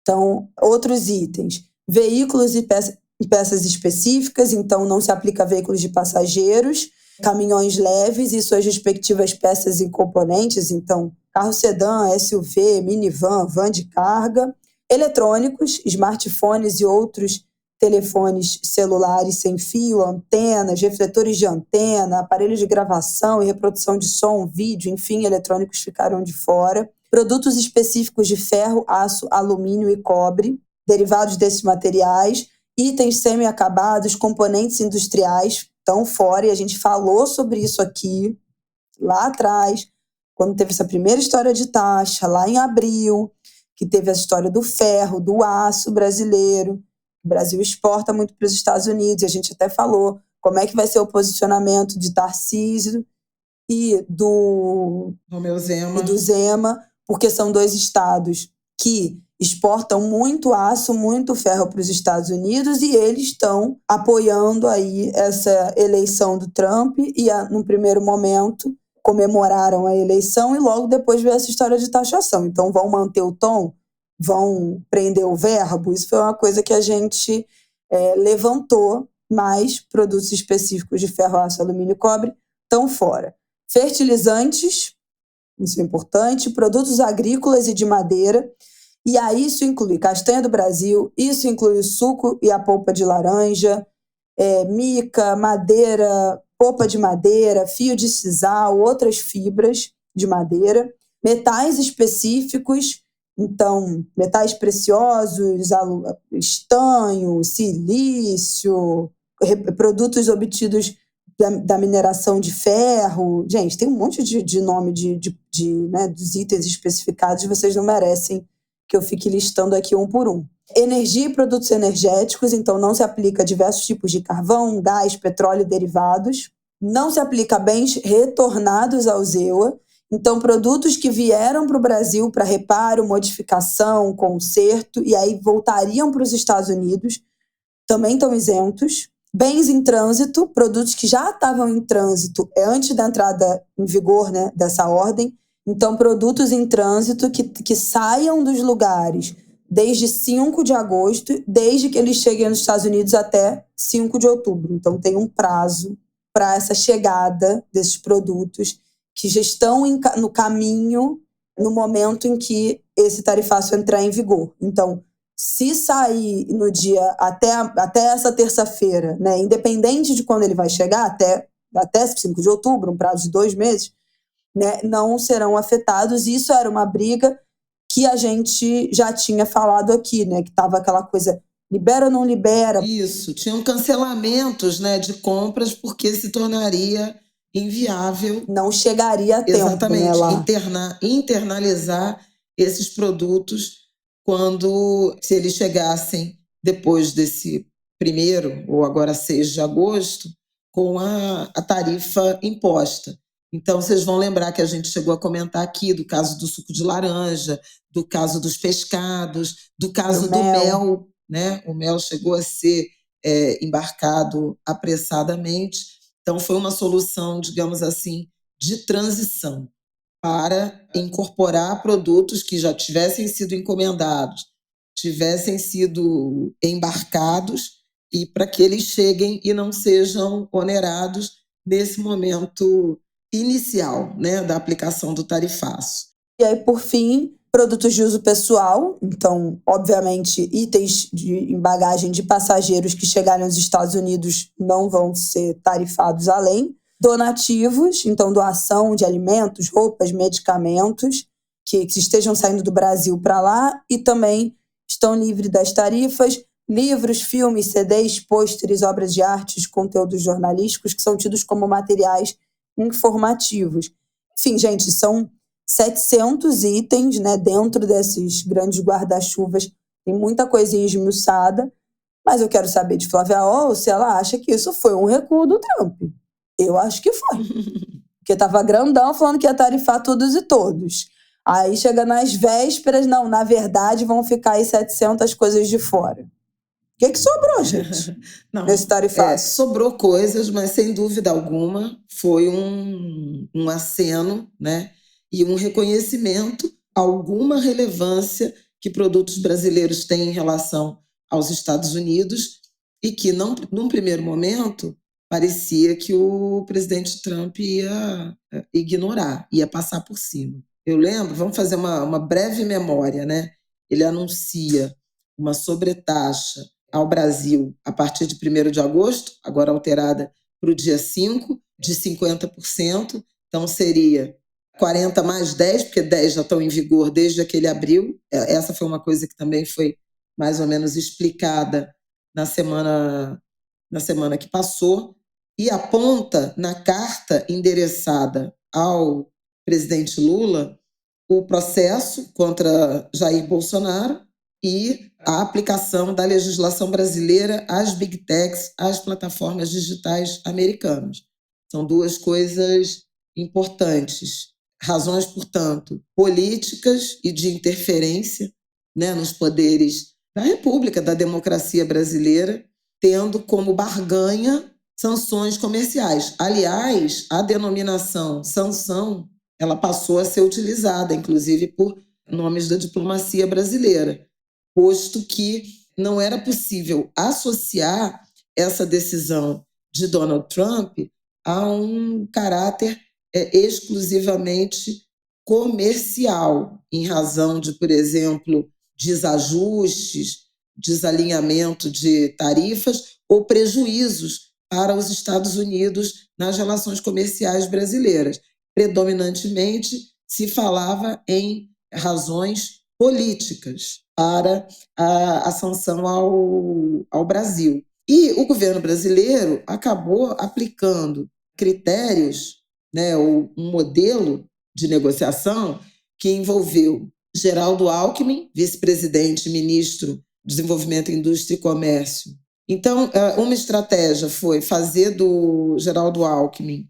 Então, outros itens. Veículos e peças específicas, então não se aplica a veículos de passageiros, caminhões leves e suas respectivas peças e componentes, então carro sedã, SUV, minivan, van de carga, eletrônicos, smartphones e outros telefones celulares sem fio, antenas, refletores de antena, aparelhos de gravação e reprodução de som, vídeo, enfim, eletrônicos ficaram de fora. Produtos específicos de ferro, aço, alumínio e cobre, derivados desses materiais, itens semi-acabados, componentes industriais estão fora, e a gente falou sobre isso aqui lá atrás, quando teve essa primeira história de taxa, lá em abril, que teve a história do ferro, do aço brasileiro. O Brasil exporta muito para os Estados Unidos, e a gente até falou como é que vai ser o posicionamento de Tarcísio e do Zema, porque são dois estados que exportam muito aço, muito ferro para os Estados Unidos, e eles estão apoiando aí essa eleição do Trump e, num primeiro momento, comemoraram a eleição e logo depois veio essa história de taxação. Então, vão manter o tom? Vão prender o verbo? Isso foi uma coisa que a gente levantou, mas produtos específicos de ferro, aço, alumínio e cobre estão fora. Fertilizantes, isso é importante, produtos agrícolas e de madeira, e aí isso inclui castanha do Brasil, isso inclui o suco e a polpa de laranja, mica, madeira, polpa de madeira, fio de sisal, outras fibras de madeira, metais específicos, então metais preciosos, estanho, silício, produtos obtidos da mineração de ferro. Gente, tem um monte de nome né, dos itens especificados, vocês não merecem que eu fique listando aqui um por um. Energia e produtos energéticos, então não se aplica a diversos tipos de carvão, gás, petróleo e derivados. Não se aplica a bens retornados ao ZEUA. Então, produtos que vieram para o Brasil para reparo, modificação, conserto, e aí voltariam para os Estados Unidos, também estão isentos. Bens em trânsito, produtos que já estavam em trânsito antes da entrada em vigor, né, dessa ordem. Então, produtos em trânsito que saiam dos lugares desde 5 de agosto, desde que eles cheguem nos Estados Unidos até 5 de outubro. Então, tem um prazo para essa chegada desses produtos que já estão no caminho no momento em que esse tarifaço entrar em vigor. Então, se sair no dia até essa terça-feira, né, independente de quando ele vai chegar, até 5 de outubro, um prazo de 2 meses, né, não serão afetados. Isso era uma briga que a gente já tinha falado aqui, né, que estava aquela coisa, libera ou não libera. Isso, tinham cancelamentos, né, de compras porque se tornaria inviável. Não chegaria a tempo, exatamente, né, lá. internalizar esses produtos se eles chegassem depois desse 1º, ou agora 6 de agosto, com a tarifa imposta. Então, vocês vão lembrar que a gente chegou a comentar aqui do caso do suco de laranja, do caso dos pescados, do caso do mel, né? O mel chegou a ser embarcado apressadamente. Então, foi uma solução, digamos assim, de transição para incorporar produtos que já tivessem sido encomendados, tivessem sido embarcados, e para que eles cheguem e não sejam onerados nesse momento inicial, né, da aplicação do tarifaço. E aí, por fim, produtos de uso pessoal. Então, obviamente, itens em bagagem de passageiros que chegarem nos Estados Unidos não vão ser tarifados além. Donativos, então doação de alimentos, roupas, medicamentos que estejam saindo do Brasil para lá e também estão livres das tarifas. Livros, filmes, CDs, pôsteres, obras de arte, conteúdos jornalísticos que são tidos como materiais informativos. Enfim, gente, são 700 itens, né, dentro desses grandes guarda-chuvas. Tem muita coisinha esmiuçada, mas eu quero saber de Flávia O se ela acha que isso foi um recuo do Trump. Eu acho que foi. Porque estava grandão falando que ia tarifar todos e todos. Aí chega nas vésperas, não, na verdade vão ficar aí 700 coisas de fora. O que sobrou, gente? Não, nesse tarifaço? Sobrou coisas, mas sem dúvida alguma foi um aceno, né? E um reconhecimento, alguma relevância que produtos brasileiros têm em relação aos Estados Unidos e que, não, num primeiro momento, parecia que o presidente Trump ia ignorar, ia passar por cima. Eu lembro, vamos fazer uma breve memória, né? Ele anuncia uma sobretaxa ao Brasil a partir de 1º de agosto, agora alterada para o dia 5, de 50%. Então, seria 40 mais 10, porque 10 já estão em vigor desde aquele abril. Essa foi uma coisa que também foi mais ou menos explicada na semana que passou, e aponta na carta endereçada ao presidente Lula o processo contra Jair Bolsonaro e a aplicação da legislação brasileira às big techs, às plataformas digitais americanas. São duas coisas importantes. Razões, portanto, políticas e de interferência, né, nos poderes da República, da democracia brasileira, tendo como barganha sanções comerciais. Aliás, a denominação sanção, ela passou a ser utilizada, inclusive, por nomes da diplomacia brasileira, posto que não era possível associar essa decisão de Donald Trump a um caráter exclusivamente comercial, em razão de, por exemplo, desajustes, desalinhamento de tarifas ou prejuízos para os Estados Unidos nas relações comerciais brasileiras. Predominantemente se falava em razões políticas para a sanção ao Brasil. E o governo brasileiro acabou aplicando critérios, né, um modelo de negociação que envolveu Geraldo Alckmin, vice-presidente e ministro do Desenvolvimento, Indústria e Comércio. Então, uma estratégia foi fazer do Geraldo Alckmin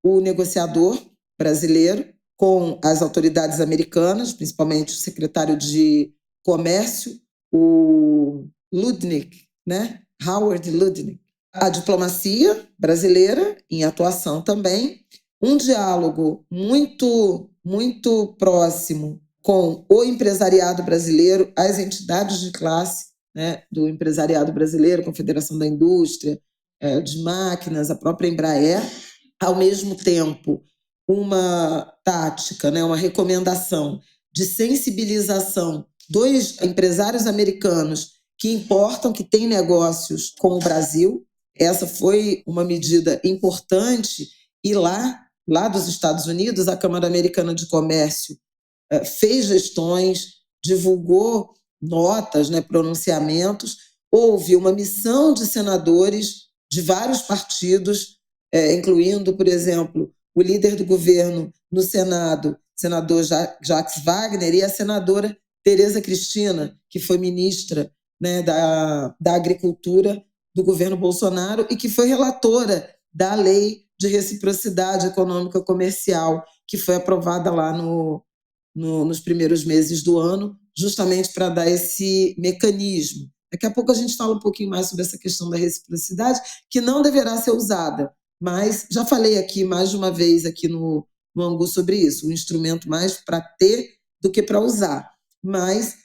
o negociador brasileiro com as autoridades americanas, principalmente o secretário de Comércio, o Ludnick, né? Howard Ludnick. A diplomacia brasileira em atuação também, um diálogo muito, muito próximo com o empresariado brasileiro, as entidades de classe, né, do empresariado brasileiro, Confederação da Indústria, de Máquinas, a própria Embraer, ao mesmo tempo uma tática, né, uma recomendação de sensibilização dos empresários americanos que importam, que têm negócios com o Brasil. Essa foi uma medida importante, e lá dos Estados Unidos, a Câmara Americana de Comércio fez gestões, divulgou notas, né, pronunciamentos. Houve uma missão de senadores de vários partidos, incluindo, por exemplo, o líder do governo no Senado, senador Jacques Wagner, e a senadora Tereza Cristina, que foi ministra, né, da Agricultura do governo Bolsonaro e que foi relatora da Lei de Reciprocidade Econômica Comercial, que foi aprovada lá nos primeiros meses do ano, justamente para dar esse mecanismo. Daqui a pouco a gente fala um pouquinho mais sobre essa questão da reciprocidade, que não deverá ser usada, mas já falei aqui mais de uma vez aqui no Angu sobre isso, um instrumento mais para ter do que para usar, mas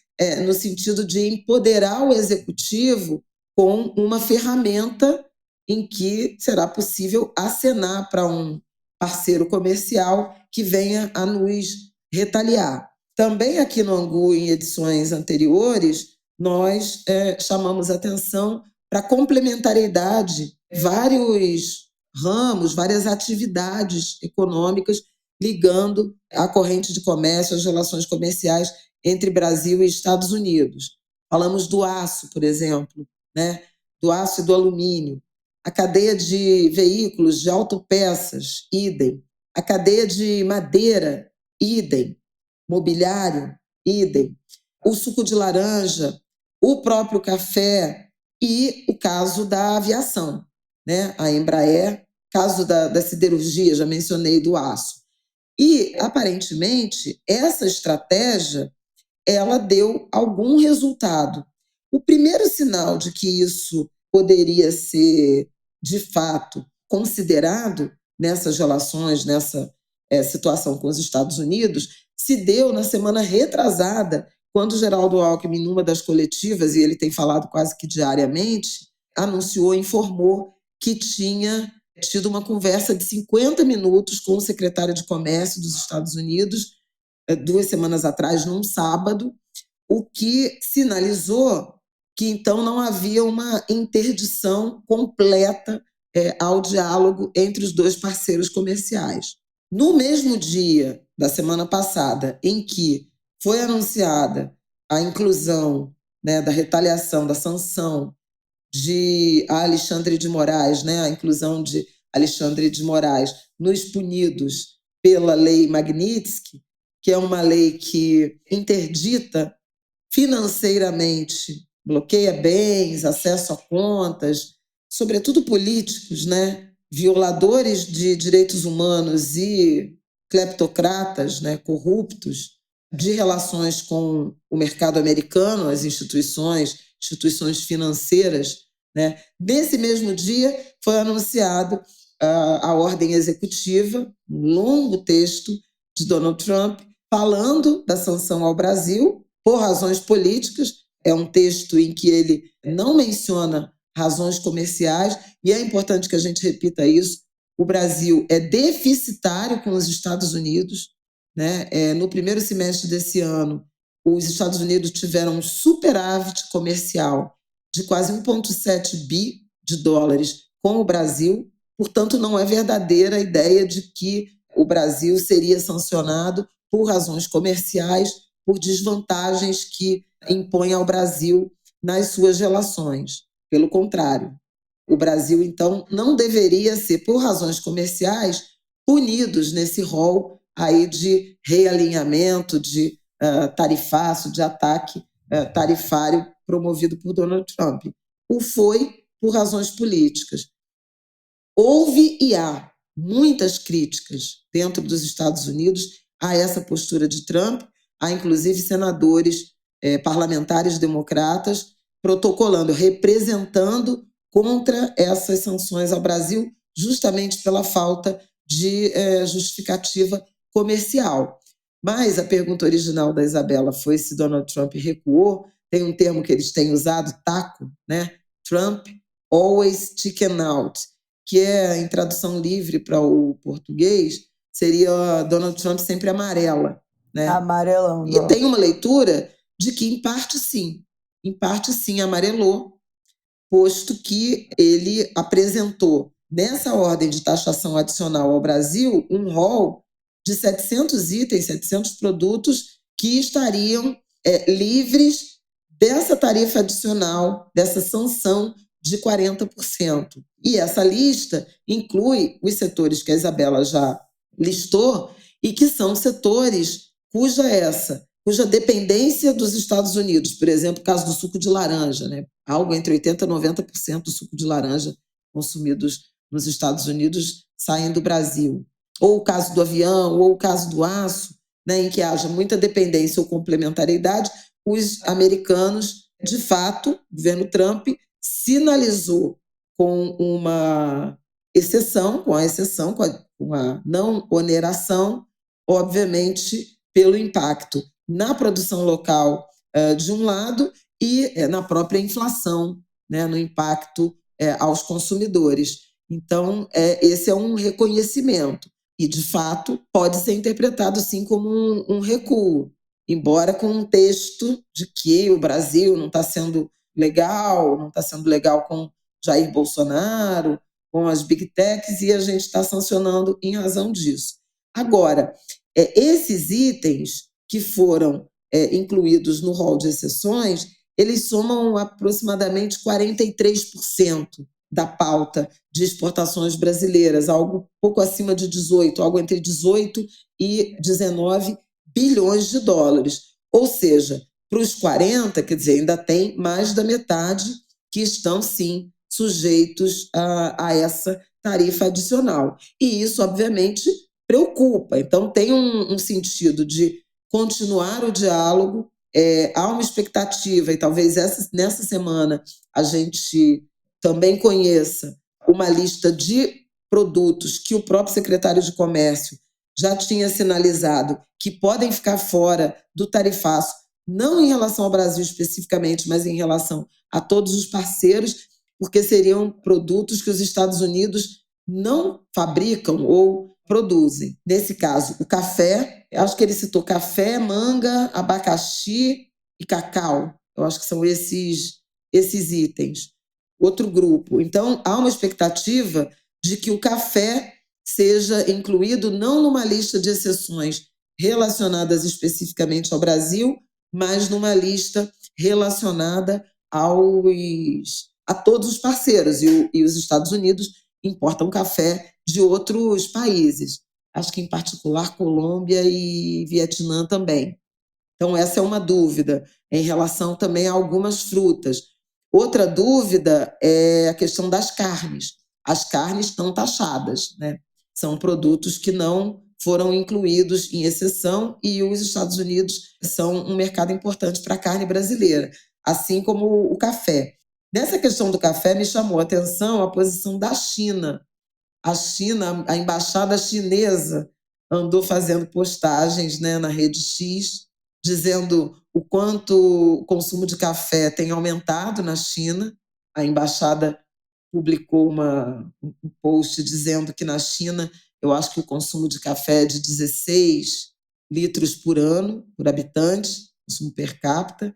no sentido de empoderar o executivo com uma ferramenta em que será possível acenar para um parceiro comercial que venha a nos retaliar. Também aqui no Angu, em edições anteriores, nós chamamos atenção para a complementariedade, vários ramos, várias atividades econômicas ligando a corrente de comércio, as relações comerciais entre Brasil e Estados Unidos. Falamos do aço, por exemplo, né? Do aço e do alumínio. A cadeia de veículos de autopeças, idem. A cadeia de madeira, idem. Mobiliário, idem. O suco de laranja, o próprio café e o caso da aviação, né? A Embraer, caso da siderurgia, já mencionei, do aço. E, aparentemente, essa estratégia ela deu algum resultado. O primeiro sinal de que isso poderia ser, de fato, considerado nessas relações, nessa situação com os Estados Unidos, se deu na semana retrasada, quando o Geraldo Alckmin, numa das coletivas, e ele tem falado quase que diariamente, anunciou, informou que tinha tido uma conversa de 50 minutos com o secretário de Comércio dos Estados Unidos, 2 semanas atrás, num sábado, o que sinalizou que, então, não havia uma interdição completa ao diálogo entre os dois parceiros comerciais. No mesmo dia da semana passada, em que foi anunciada a inclusão, né, da retaliação, da sanção de Alexandre de Moraes, né, a inclusão de Alexandre de Moraes nos punidos pela Lei Magnitsky, que é uma lei que interdita financeiramente, bloqueia bens, acesso a contas, sobretudo políticos, né, violadores de direitos humanos e cleptocratas, né, corruptos, de relações com o mercado americano, as instituições financeiras, né. Nesse mesmo dia foi anunciado a ordem executiva, um longo texto de Donald Trump, falando da sanção ao Brasil por razões políticas. É um texto em que ele não menciona razões comerciais, e é importante que a gente repita isso. O Brasil é deficitário com os Estados Unidos, né? No primeiro semestre desse ano, os Estados Unidos tiveram um superávit comercial de quase 1,7 bi de dólares com o Brasil. Portanto, não é verdadeira a ideia de que o Brasil seria sancionado por razões comerciais, por desvantagens que impõe ao Brasil nas suas relações. Pelo contrário, o Brasil, então, não deveria ser, por razões comerciais, punidos nesse rol aí de realinhamento, de tarifaço, de ataque tarifário promovido por Donald Trump. O foi por razões políticas. Houve e há muitas críticas dentro dos Estados Unidos a essa postura de Trump. Há, inclusive, senadores, parlamentares democratas protocolando, representando contra essas sanções ao Brasil, justamente pela falta de justificativa comercial. Mas a pergunta original da Isabela foi se Donald Trump recuou. Tem um termo que eles têm usado, taco, né? Trump always chicken out, que é, em tradução livre para o português, seria Donald Trump sempre amarela, né? Amarelando. E tem uma leitura de que, em parte, sim, amarelou, posto que ele apresentou, nessa ordem de taxação adicional ao Brasil, um rol de 700 itens, 700 produtos que estariam livres dessa tarifa adicional, dessa sanção de 40%. E essa lista inclui os setores que a Isabela já listou e que são setores cuja dependência dos Estados Unidos, por exemplo, o caso do suco de laranja, né? Algo entre 80% e 90% do suco de laranja consumidos nos Estados Unidos saem do Brasil. Ou o caso do avião, ou o caso do aço, né, em que haja muita dependência ou complementariedade. Os americanos, de fato, o governo Trump sinalizou com uma exceção, com a não oneração, obviamente, pelo impacto na produção local de um lado e na própria inflação, né, no impacto aos consumidores. Então, esse é um reconhecimento e, de fato, pode ser interpretado, sim, como um recuo, embora com um texto de que o Brasil não está sendo legal com Jair Bolsonaro, com as big techs, e a gente está sancionando em razão disso. Agora, esses itens que foram incluídos no rol de exceções, eles somam aproximadamente 43% da pauta de exportações brasileiras, algo pouco acima de 18, algo entre 18 e 19 bilhões de dólares. Ou seja, para os 40, quer dizer, ainda tem mais da metade que estão, sim, sujeitos a essa tarifa adicional. E isso, obviamente, preocupa. Então, tem um sentido de continuar o diálogo. Há uma expectativa, e talvez nessa semana a gente também conheça uma lista de produtos que o próprio secretário de Comércio já tinha sinalizado que podem ficar fora do tarifaço, não em relação ao Brasil especificamente, mas em relação a todos os parceiros, porque seriam produtos que os Estados Unidos não fabricam ou produzem. Nesse caso, o café, acho que ele citou café, manga, abacaxi e cacau. Eu acho que são esses itens. Outro grupo. Então, há uma expectativa de que o café seja incluído não numa lista de exceções relacionadas especificamente ao Brasil, mas numa lista relacionada a todos os parceiros. E os Estados Unidos importam café de outros países. Acho que, em particular, Colômbia e Vietnã também. Então, essa é uma dúvida em relação também a algumas frutas. Outra dúvida é a questão das carnes. As carnes estão taxadas, né? São produtos que não foram incluídos em exceção e os Estados Unidos são um mercado importante para a carne brasileira, assim como o café. Nessa questão do café, me chamou a atenção a posição da China. A China, a embaixada chinesa andou fazendo postagens, né, na rede X, dizendo o quanto o consumo de café tem aumentado na China. A embaixada publicou um post dizendo que na China, eu acho que o consumo de café é de 16 litros por ano, por habitante, consumo per capita,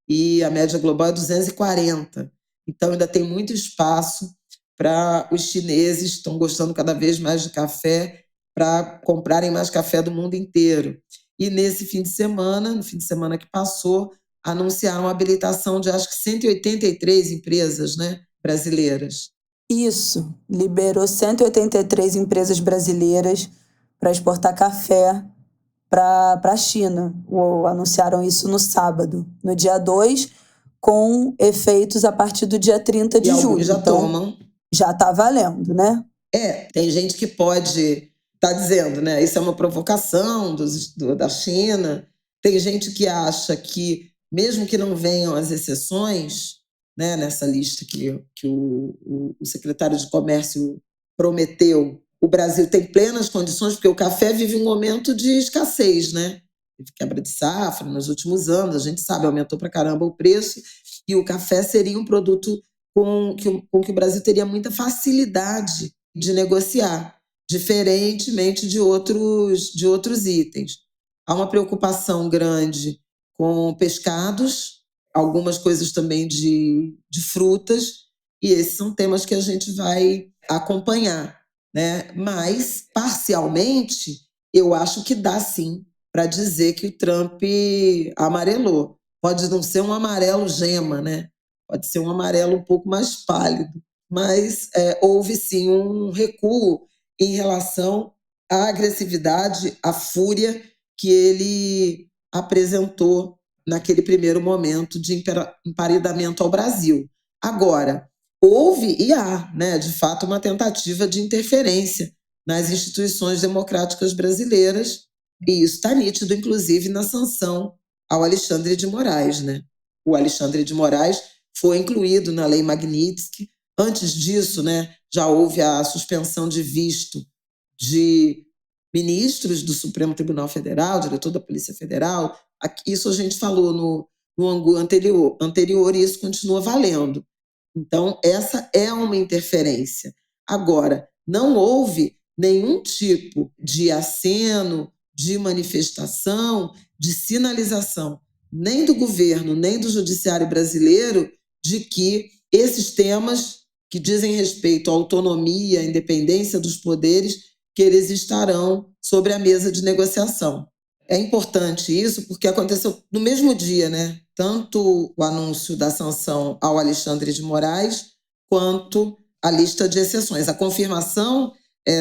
e a média global é 240. Então, ainda tem muito espaço para os chineses, estão gostando cada vez mais de café, para comprarem mais café do mundo inteiro. E nesse fim de semana, no fim de semana que passou, anunciaram a habilitação de acho que 183 empresas, né, brasileiras. Isso, liberou 183 empresas brasileiras para exportar café para a China. Anunciaram isso no sábado, no dia 2, com efeitos a partir do dia 30 de julho. Já tomam. Já está valendo, né? Tem gente que pode estar dizendo, né? Isso é uma provocação da China. Tem gente que acha que, mesmo que não venham as exceções, né, nessa lista que o secretário de Comércio prometeu, o Brasil tem plenas condições, porque o café vive um momento de escassez, né? Teve quebra de safra nos últimos anos, a gente sabe, aumentou para caramba o preço, e o café seria um produto com que o Brasil teria muita facilidade de negociar, diferentemente de outros itens. Há uma preocupação grande com pescados, algumas coisas também de frutas, e esses são temas que a gente vai acompanhar, né? Mas, parcialmente, eu acho que dá sim para dizer que o Trump amarelou. Pode não ser um amarelo gema, né? Pode ser um amarelo um pouco mais pálido, mas houve sim um recuo em relação à agressividade, à fúria que ele apresentou naquele primeiro momento de emparedamento ao Brasil. Agora, houve e há, né, de fato, uma tentativa de interferência nas instituições democráticas brasileiras, e isso está nítido, inclusive, na sanção ao Alexandre de Moraes, né? O Alexandre de Moraes foi incluído na Lei Magnitsky. Antes disso, né, já houve a suspensão de visto de ministros do Supremo Tribunal Federal, diretor da Polícia Federal. Isso a gente falou no ângulo anterior e isso continua valendo. Então, essa é uma interferência. Agora, não houve nenhum tipo de aceno, de manifestação, de sinalização, nem do governo, nem do judiciário brasileiro, de que esses temas que dizem respeito à autonomia, à independência dos poderes, que eles estarão sobre a mesa de negociação. É importante isso porque aconteceu no mesmo dia, né? Tanto o anúncio da sanção ao Alexandre de Moraes, quanto a lista de exceções. A confirmação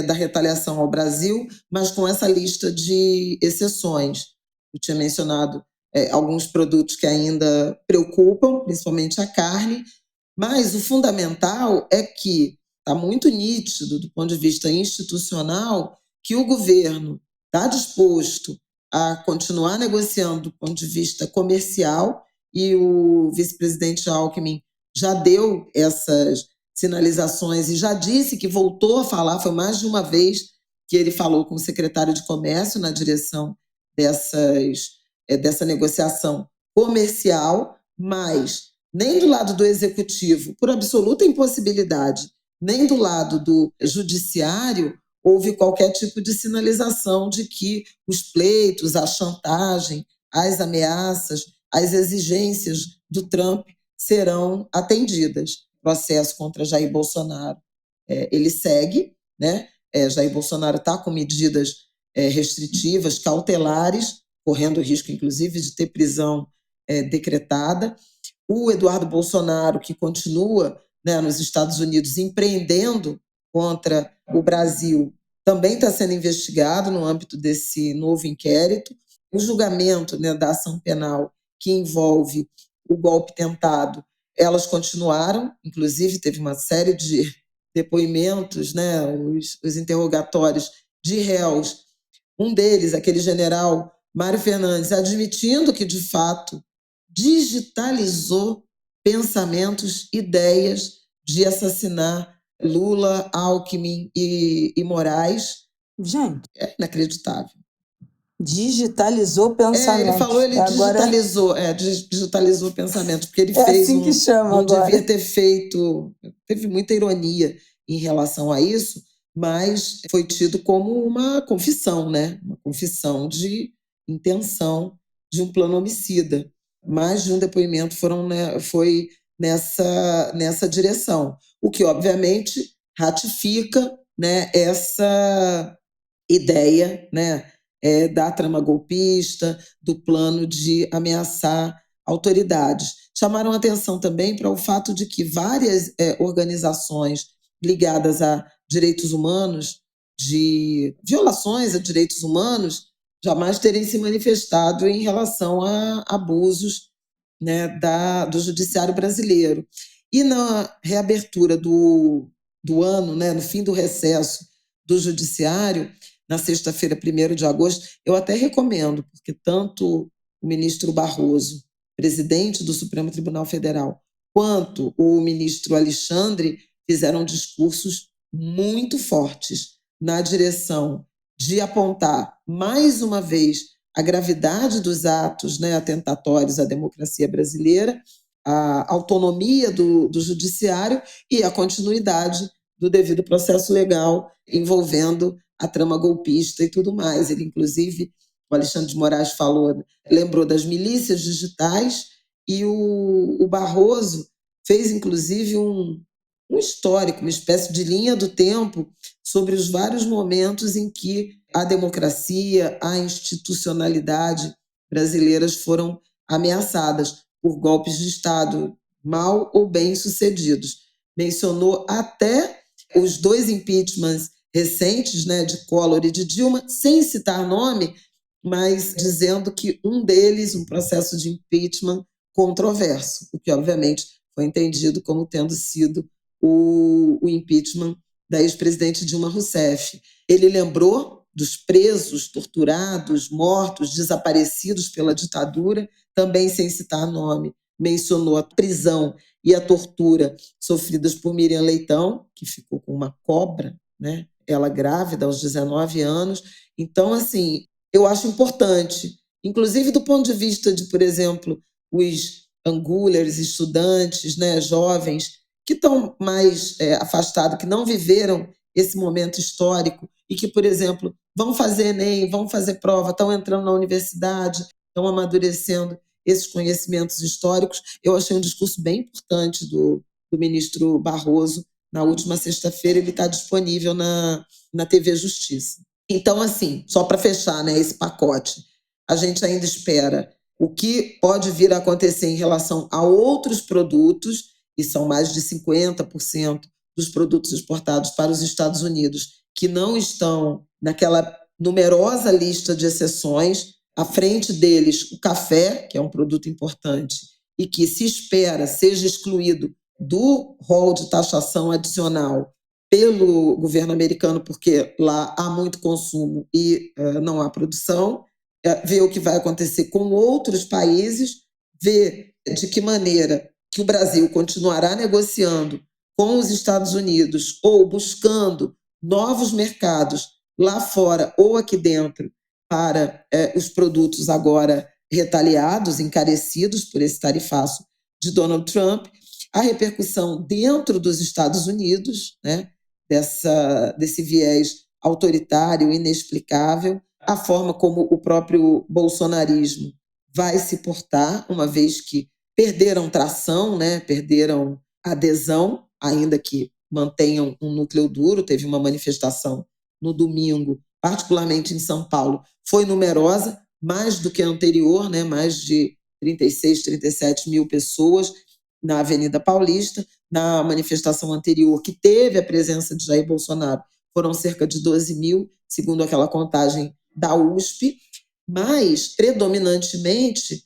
da retaliação ao Brasil, mas com essa lista de exceções. Eu tinha mencionado alguns produtos que ainda preocupam, principalmente a carne, mas o fundamental é que está muito nítido, do ponto de vista institucional, que o governo está disposto a continuar negociando do ponto de vista comercial, e o vice-presidente Alckmin já deu essas sinalizações e já disse que voltou a falar, foi mais de uma vez que ele falou com o secretário de Comércio na direção dessa negociação comercial, mas nem do lado do executivo, por absoluta impossibilidade, nem do lado do judiciário, houve qualquer tipo de sinalização de que os pleitos, a chantagem, as ameaças, as exigências do Trump serão atendidas. O processo contra Jair Bolsonaro, ele segue, né? Jair Bolsonaro está com medidas restritivas, cautelares, correndo o risco, inclusive, de ter prisão decretada. O Eduardo Bolsonaro, que continua, né, nos Estados Unidos empreendendo contra o Brasil, também está sendo investigado no âmbito desse novo inquérito. O julgamento, né, da ação penal que envolve o golpe tentado, elas continuaram, inclusive teve uma série de depoimentos, né, os interrogatórios de réus. Um deles, aquele general Mário Fernandes, admitindo que, de fato, digitalizou pensamentos, ideias de assassinar Lula, Alckmin e Moraes. Gente, é inacreditável. Digitalizou pensamentos. Ele falou, ele digitalizou pensamentos, porque ele fez assim que chama não agora. devia ter feito, teve muita ironia em relação a isso, mas foi tido como uma confissão, né? Uma confissão de intenção de um plano homicida. Mais de um depoimento foi nessa direção, o que, obviamente, ratifica, né, essa ideia, né, da trama golpista, do plano de ameaçar autoridades. Chamaram atenção também para o fato de que várias organizações ligadas a direitos humanos, de violações a direitos humanos, jamais terem se manifestado em relação a abusos, né, do judiciário brasileiro. E na reabertura do ano, né, no fim do recesso do judiciário, na sexta-feira, 1º de agosto, eu até recomendo, porque tanto o ministro Barroso, presidente do Supremo Tribunal Federal, quanto o ministro Alexandre fizeram discursos muito fortes na direção de apontar, mais uma vez, a gravidade dos atos, né, atentatórios à democracia brasileira, a autonomia do judiciário e a continuidade do devido processo legal envolvendo a trama golpista e tudo mais. Ele, inclusive, o Alexandre de Moraes lembrou das milícias digitais, e o Barroso fez, inclusive, um histórico, uma espécie de linha do tempo sobre os vários momentos em que a democracia, a institucionalidade brasileiras foram ameaçadas por golpes de Estado, mal ou bem sucedidos. Mencionou até os 2 impeachments recentes, né, de Collor e de Dilma, sem citar nome, mas dizendo que um deles, um processo de impeachment controverso, o que obviamente foi entendido como tendo sido o impeachment da ex-presidente Dilma Rousseff. Ele lembrou dos presos, torturados, mortos, desaparecidos pela ditadura, também sem citar nome. Mencionou a prisão e a tortura sofridas por Miriam Leitão, que ficou com uma cobra, né? Ela grávida aos 19 anos. Então, assim, eu acho importante, inclusive do ponto de vista de, por exemplo, os angulers, estudantes, né, jovens, que estão mais afastados, que não viveram esse momento histórico e que, por exemplo, vão fazer Enem, vão fazer prova, estão entrando na universidade, estão amadurecendo esses conhecimentos históricos. Eu achei um discurso bem importante do ministro Barroso. Na última sexta-feira, ele está disponível na TV Justiça. Então, assim, só para fechar, né, esse pacote, a gente ainda espera o que pode vir a acontecer em relação a outros produtos, e são mais de 50% dos produtos exportados para os Estados Unidos que não estão naquela numerosa lista de exceções. À frente deles, o café, que é um produto importante e que se espera seja excluído do rol de taxação adicional pelo governo americano, porque lá há muito consumo e não há produção, ver o que vai acontecer com outros países, ver de que maneira que o Brasil continuará negociando com os Estados Unidos ou buscando novos mercados lá fora ou aqui dentro para os produtos agora retaliados, encarecidos por esse tarifaço de Donald Trump, a repercussão dentro dos Estados Unidos, né, desse viés autoritário, inexplicável, a forma como o próprio bolsonarismo vai se portar, uma vez que perderam tração, né, perderam adesão, ainda que mantenham um núcleo duro. Teve uma manifestação no domingo, particularmente em São Paulo, foi numerosa, mais do que a anterior, né, mais de 36, 37 mil pessoas na Avenida Paulista. Na manifestação anterior, que teve a presença de Jair Bolsonaro, foram cerca de 12 mil, segundo aquela contagem da USP, mas, predominantemente,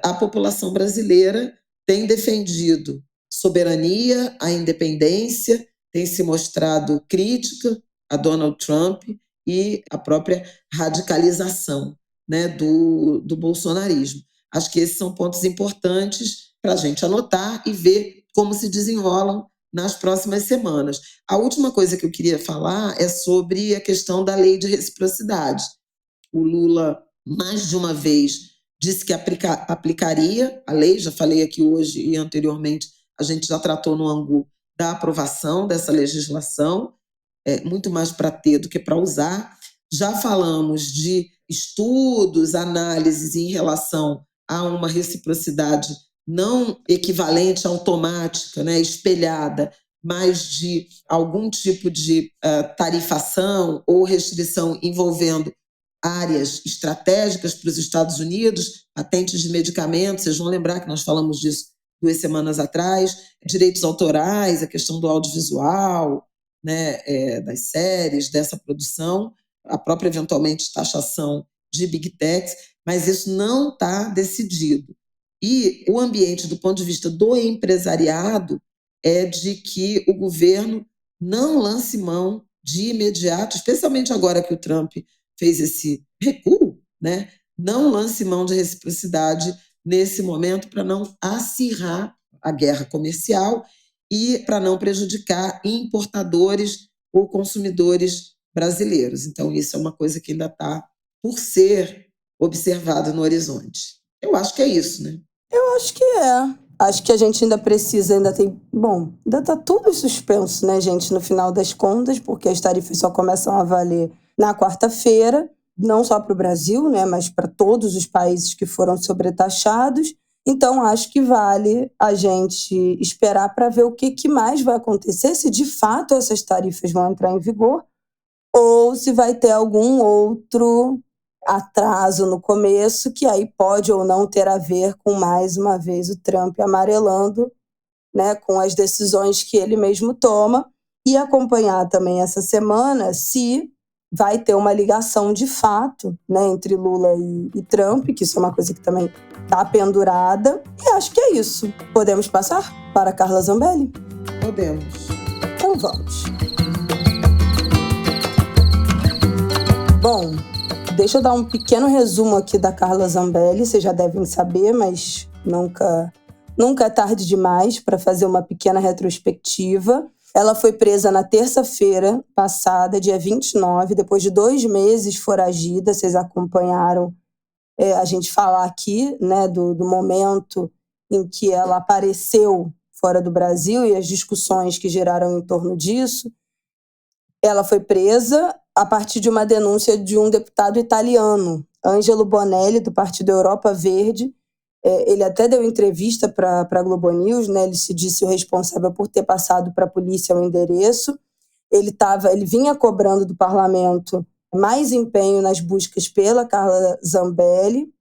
a população brasileira tem defendido soberania, a independência, tem se mostrado crítica a Donald Trump e a própria radicalização, né, do bolsonarismo. Acho que esses são pontos importantes para a gente anotar e ver como se desenrolam nas próximas semanas. A última coisa que eu queria falar é sobre a questão da lei de reciprocidade. O Lula, mais de uma vez, disse que aplicaria a lei. Já falei aqui hoje e anteriormente, a gente já tratou no ângulo da aprovação dessa legislação, muito mais para ter do que para usar. Já falamos de estudos, análises em relação a uma reciprocidade não equivalente, automática, né, espelhada, mas de algum tipo de tarifação ou restrição envolvendo áreas estratégicas para os Estados Unidos, patentes de medicamentos. Vocês vão lembrar que nós falamos disso 2 semanas atrás, direitos autorais, a questão do audiovisual, né, das séries, dessa produção, a própria, eventualmente, taxação de big techs, mas isso não está decidido. E o ambiente, do ponto de vista do empresariado, é de que o governo não lance mão de imediato, especialmente agora que o Trump fez esse recuo, né? Não lance mão de reciprocidade nesse momento para não acirrar a guerra comercial e para não prejudicar importadores ou consumidores brasileiros. Então, isso é uma coisa que ainda está por ser observado no horizonte. Eu acho que é isso, né? Eu acho que é. Acho que a gente ainda precisa, ainda tem... Bom, ainda está tudo suspenso, né, gente, no final das contas, porque as tarifas só começam a valer na quarta-feira, não só para o Brasil, né, mas para todos os países que foram sobretaxados. Então, acho que vale a gente esperar para ver o que mais vai acontecer, se de fato essas tarifas vão entrar em vigor, ou se vai ter algum outro atraso no começo, que aí pode ou não ter a ver com, mais uma vez, o Trump amarelando, né, com as decisões que ele mesmo toma, e acompanhar também essa semana se vai ter uma ligação de fato, né, entre Lula e Trump, que isso é uma coisa que também está pendurada. E acho que é isso. Podemos passar para Carla Zambelli? Podemos. Então vamos. Bom, deixa eu dar um pequeno resumo aqui da Carla Zambelli. Vocês já devem saber, mas nunca é tarde demais para fazer uma pequena retrospectiva. Ela foi presa na terça-feira passada, dia 29, depois de 2 meses foragida. Vocês acompanharam a gente falar aqui, né, do momento em que ela apareceu fora do Brasil e as discussões que geraram em torno disso. Ela foi presa a partir de uma denúncia de um deputado italiano, Angelo Bonelli, do Partido Europa Verde. Ele até deu entrevista para a Globo News, né? Ele se disse o responsável por ter passado para a polícia o endereço. Ele vinha cobrando do parlamento mais empenho nas buscas pela Carla Zambelli.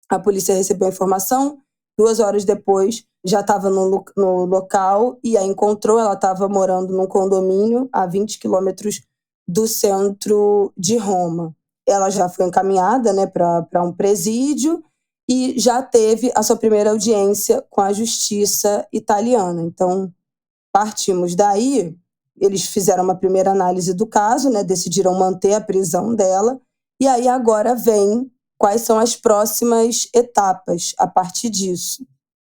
A polícia recebeu a informação, 2 horas depois já estava no local e a encontrou. Ela estava morando num condomínio a 20 quilômetros do centro de Roma. Ela já foi encaminhada, né, para um presídio e já teve a sua primeira audiência com a justiça italiana. Então, partimos daí eles fizeram uma primeira análise do caso, né, decidiram manter a prisão dela, e aí agora vem quais são as próximas etapas a partir disso.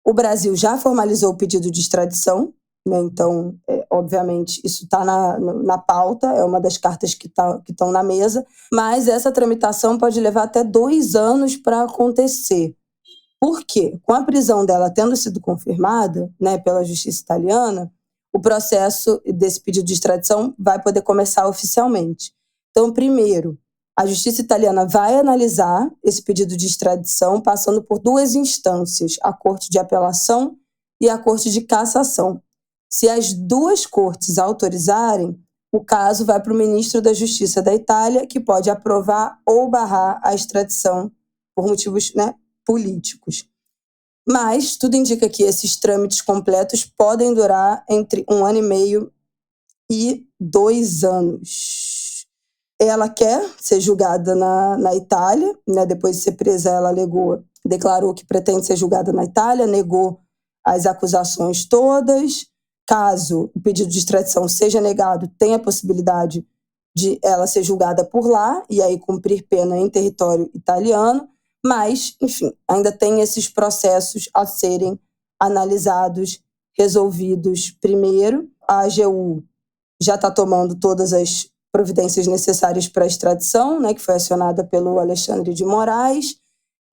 O Brasil já formalizou o pedido de extradição, né, então, obviamente, isso está na pauta, é uma das cartas que estão na mesa, mas essa tramitação pode levar até 2 anos para acontecer. Por quê? Com a prisão dela tendo sido confirmada, né, pela justiça italiana, o processo desse pedido de extradição vai poder começar oficialmente. Então, primeiro, a justiça italiana vai analisar esse pedido de extradição passando por 2 instâncias, a Corte de Apelação e a Corte de Cassação. Se as 2 cortes autorizarem, o caso vai para o ministro da Justiça da Itália, que pode aprovar ou barrar a extradição por motivos, né, políticos. Mas tudo indica que esses trâmites completos podem durar entre 1 ano e meio e 2 anos. Ela quer ser julgada na Itália, né? Depois de ser presa, ela declarou que pretende ser julgada na Itália, negou as acusações todas. Caso o pedido de extradição seja negado, tem a possibilidade de ela ser julgada por lá e aí cumprir pena em território italiano. Mas, enfim, ainda tem esses processos a serem analisados, resolvidos primeiro. A AGU já está tomando todas as providências necessárias para a extradição, né, que foi acionada pelo Alexandre de Moraes,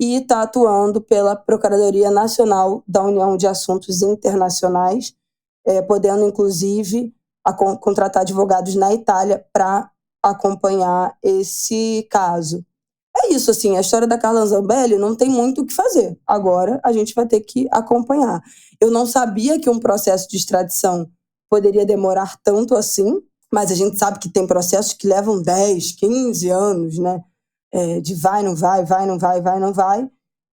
e está atuando pela Procuradoria Nacional da União de Assuntos Internacionais, podendo, inclusive, contratar advogados na Itália para acompanhar esse caso. É isso, assim, a história da Carla Zambelli não tem muito o que fazer. Agora a gente vai ter que acompanhar. Eu não sabia que um processo de extradição poderia demorar tanto assim, mas a gente sabe que tem processos que levam 10, 15 anos, né? De vai, não vai, vai, não vai, vai, não vai.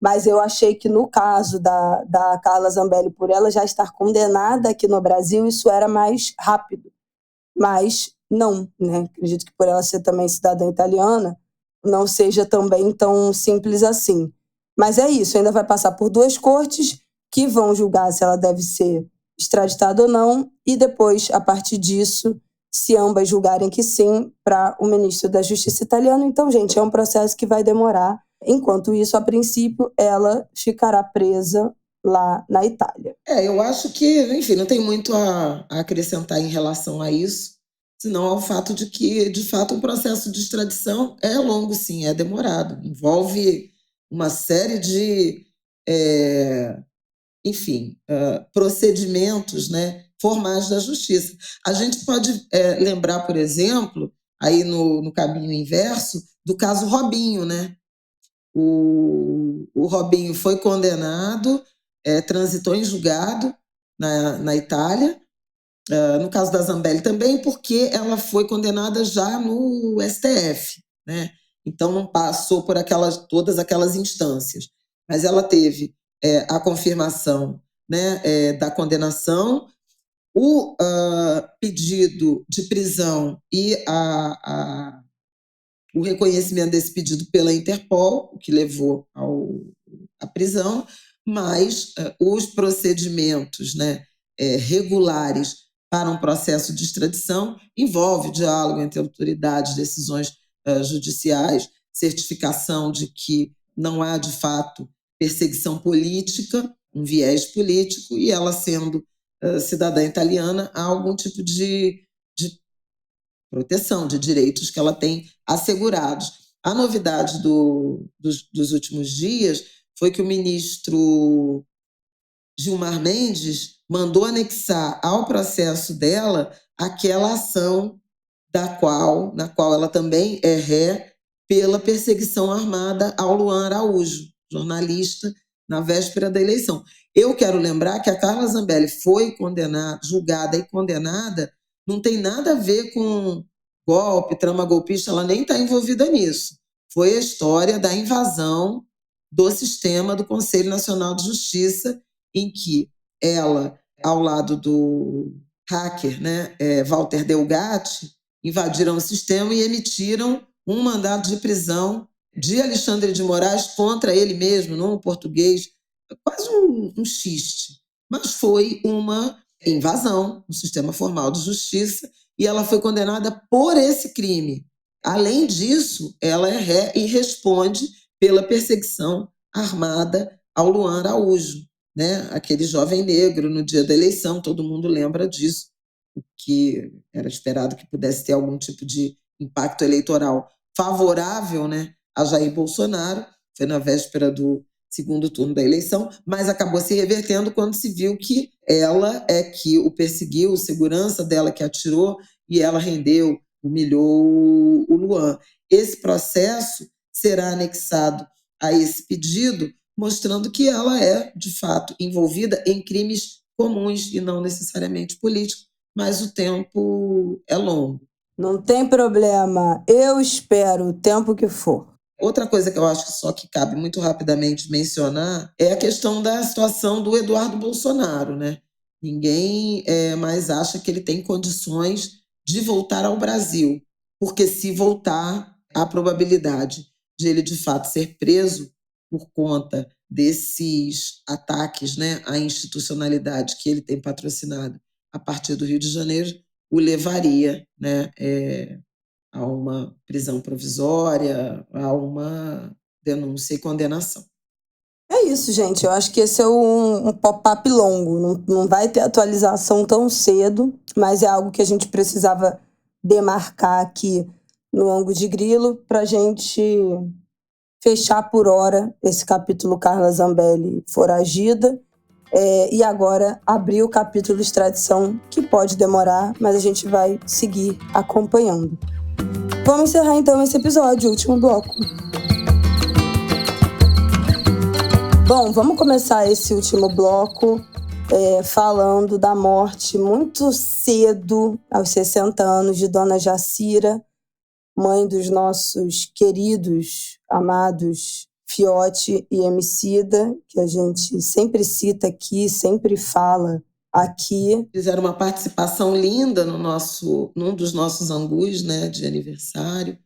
Mas eu achei que no caso da Carla Zambelli, por ela já estar condenada aqui no Brasil, isso era mais rápido. Mas não, né? Acredito que por ela ser também cidadã italiana, não seja também tão simples assim. Mas é isso, ainda vai passar por 2 cortes que vão julgar se ela deve ser extraditada ou não, e depois, a partir disso, se ambas julgarem que sim, para o ministro da Justiça italiano. Então, gente, é um processo que vai demorar. Enquanto isso, a princípio, ela ficará presa lá na Itália. Eu acho que, enfim, não tem muito a acrescentar em relação a isso, senão ao fato de que, de fato, o processo de extradição é longo, sim, é demorado. Envolve uma série de, procedimentos, né, formais da justiça. A gente pode lembrar, por exemplo, aí no caminho inverso, do caso Robinho, né? O Robinho foi condenado, transitou em julgado na Itália, no caso da Zambelli também, porque ela foi condenada já no STF, né? Então não passou por todas aquelas instâncias, mas ela teve a confirmação, né, da condenação, o pedido de prisão e o reconhecimento desse pedido pela Interpol, o que levou à prisão, mas os procedimentos, né, regulares para um processo de extradição envolve diálogo entre autoridades, decisões judiciais, certificação de que não há, de fato, perseguição política, um viés político, e ela sendo cidadã italiana, há algum tipo de proteção de direitos que ela tem assegurados. A novidade dos últimos dias foi que o ministro Gilmar Mendes mandou anexar ao processo dela aquela ação na qual ela também é ré pela perseguição armada ao Luan Araújo, jornalista, na véspera da eleição. Eu quero lembrar que a Carla Zambelli foi julgada e condenada, não tem nada a ver com golpe, trama golpista, ela nem está envolvida nisso. Foi a história da invasão do sistema do Conselho Nacional de Justiça, em que ela, ao lado do hacker, né, Walter Delgatti, invadiram o sistema e emitiram um mandado de prisão de Alexandre de Moraes contra ele mesmo, num português, quase um xiste. Mas foi uma invasão no sistema formal de justiça e ela foi condenada por esse crime. Além disso, ela é ré e responde pela perseguição armada ao Luan Araújo, né? Aquele jovem negro no dia da eleição, todo mundo lembra disso, que era esperado que pudesse ter algum tipo de impacto eleitoral favorável, né, a Jair Bolsonaro. Foi na véspera do segundo turno da eleição, mas acabou se revertendo quando se viu que ela é que o perseguiu, o segurança dela que atirou, e ela rendeu, humilhou o Luan. Esse processo será anexado a esse pedido, mostrando que ela é, de fato, envolvida em crimes comuns e não necessariamente políticos, mas o tempo é longo. Não tem problema, eu espero o tempo que for. Outra coisa que eu acho que só que cabe muito rapidamente mencionar é a questão da situação do Eduardo Bolsonaro, né? Ninguém mais acha que ele tem condições de voltar ao Brasil, porque se voltar, há probabilidade de ele de fato ser preso por conta desses ataques, né, à institucionalidade que ele tem patrocinado a partir do Rio de Janeiro, o levaria, né, a uma prisão provisória, a uma denúncia e condenação. É isso, gente. Eu acho que esse é um pop-up longo. Não vai ter atualização tão cedo, mas é algo que a gente precisava demarcar aqui no ângulo de grilo para a gente fechar por hora esse capítulo Carla Zambelli foragida. E agora abrir o capítulo extradição, que pode demorar, mas a gente vai seguir acompanhando. Vamos encerrar então esse episódio, o último bloco. Bom, vamos começar esse último bloco falando da morte muito cedo, aos 60 anos, de Dona Jacira, mãe dos nossos queridos, amados Fiote e Emicida, que a gente sempre cita aqui, sempre fala aqui. Fizeram uma participação linda num dos nossos angus, né, de aniversário.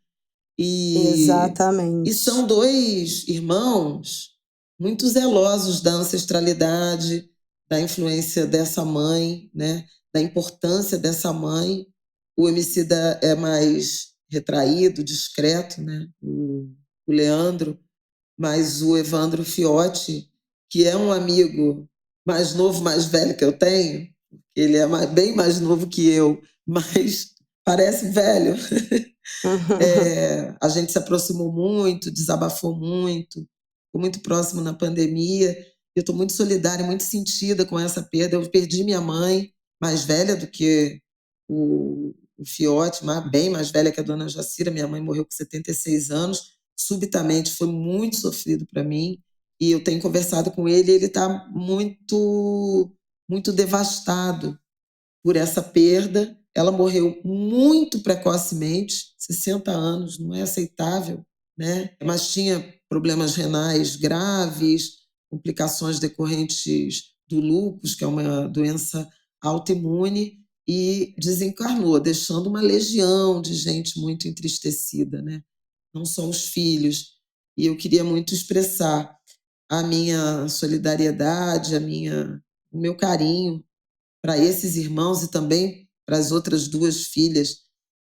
Exatamente. E são dois irmãos muito zelosos da ancestralidade, da influência dessa mãe, né, da importância dessa mãe. O Emicida é mais retraído, discreto, né, o Leandro, mas o Evandro Fiote, que é um amigo mais novo, mais velho que eu tenho, ele é bem mais novo que eu, mas parece velho. A gente se aproximou muito, desabafou muito, ficou muito próximo na pandemia. Eu estou muito solidária, muito sentida com essa perda. Eu perdi minha mãe, mais velha do que o Fiote, bem mais velha que a dona Jacira. Minha mãe morreu com 76 anos. Subitamente, foi muito sofrido para mim. E eu tenho conversado com ele e ele está muito, muito devastado por essa perda. Ela morreu muito precocemente, 60 anos, não é aceitável, né? Mas tinha problemas renais graves, complicações decorrentes do lúpus, que é uma doença autoimune, e desencarnou, deixando uma legião de gente muito entristecida, né? Não só os filhos. E eu queria muito expressar a minha solidariedade, o meu carinho para esses irmãos e também para as outras duas filhas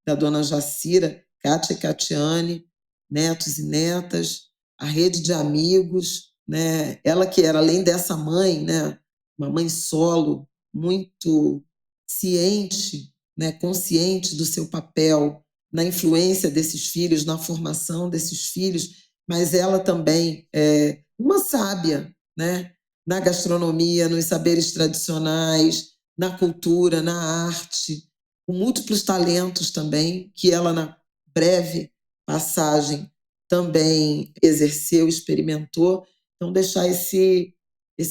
da dona Jacira, Kátia e Catiane, netos e netas, a rede de amigos, né? Ela que era, além dessa mãe, né, uma mãe solo, muito ciente, né, consciente do seu papel na influência desses filhos, na formação desses filhos, mas ela também é uma sábia, né, na gastronomia, nos saberes tradicionais, na cultura, na arte, com múltiplos talentos também, que ela, na breve passagem, também exerceu, experimentou. Então, deixar esse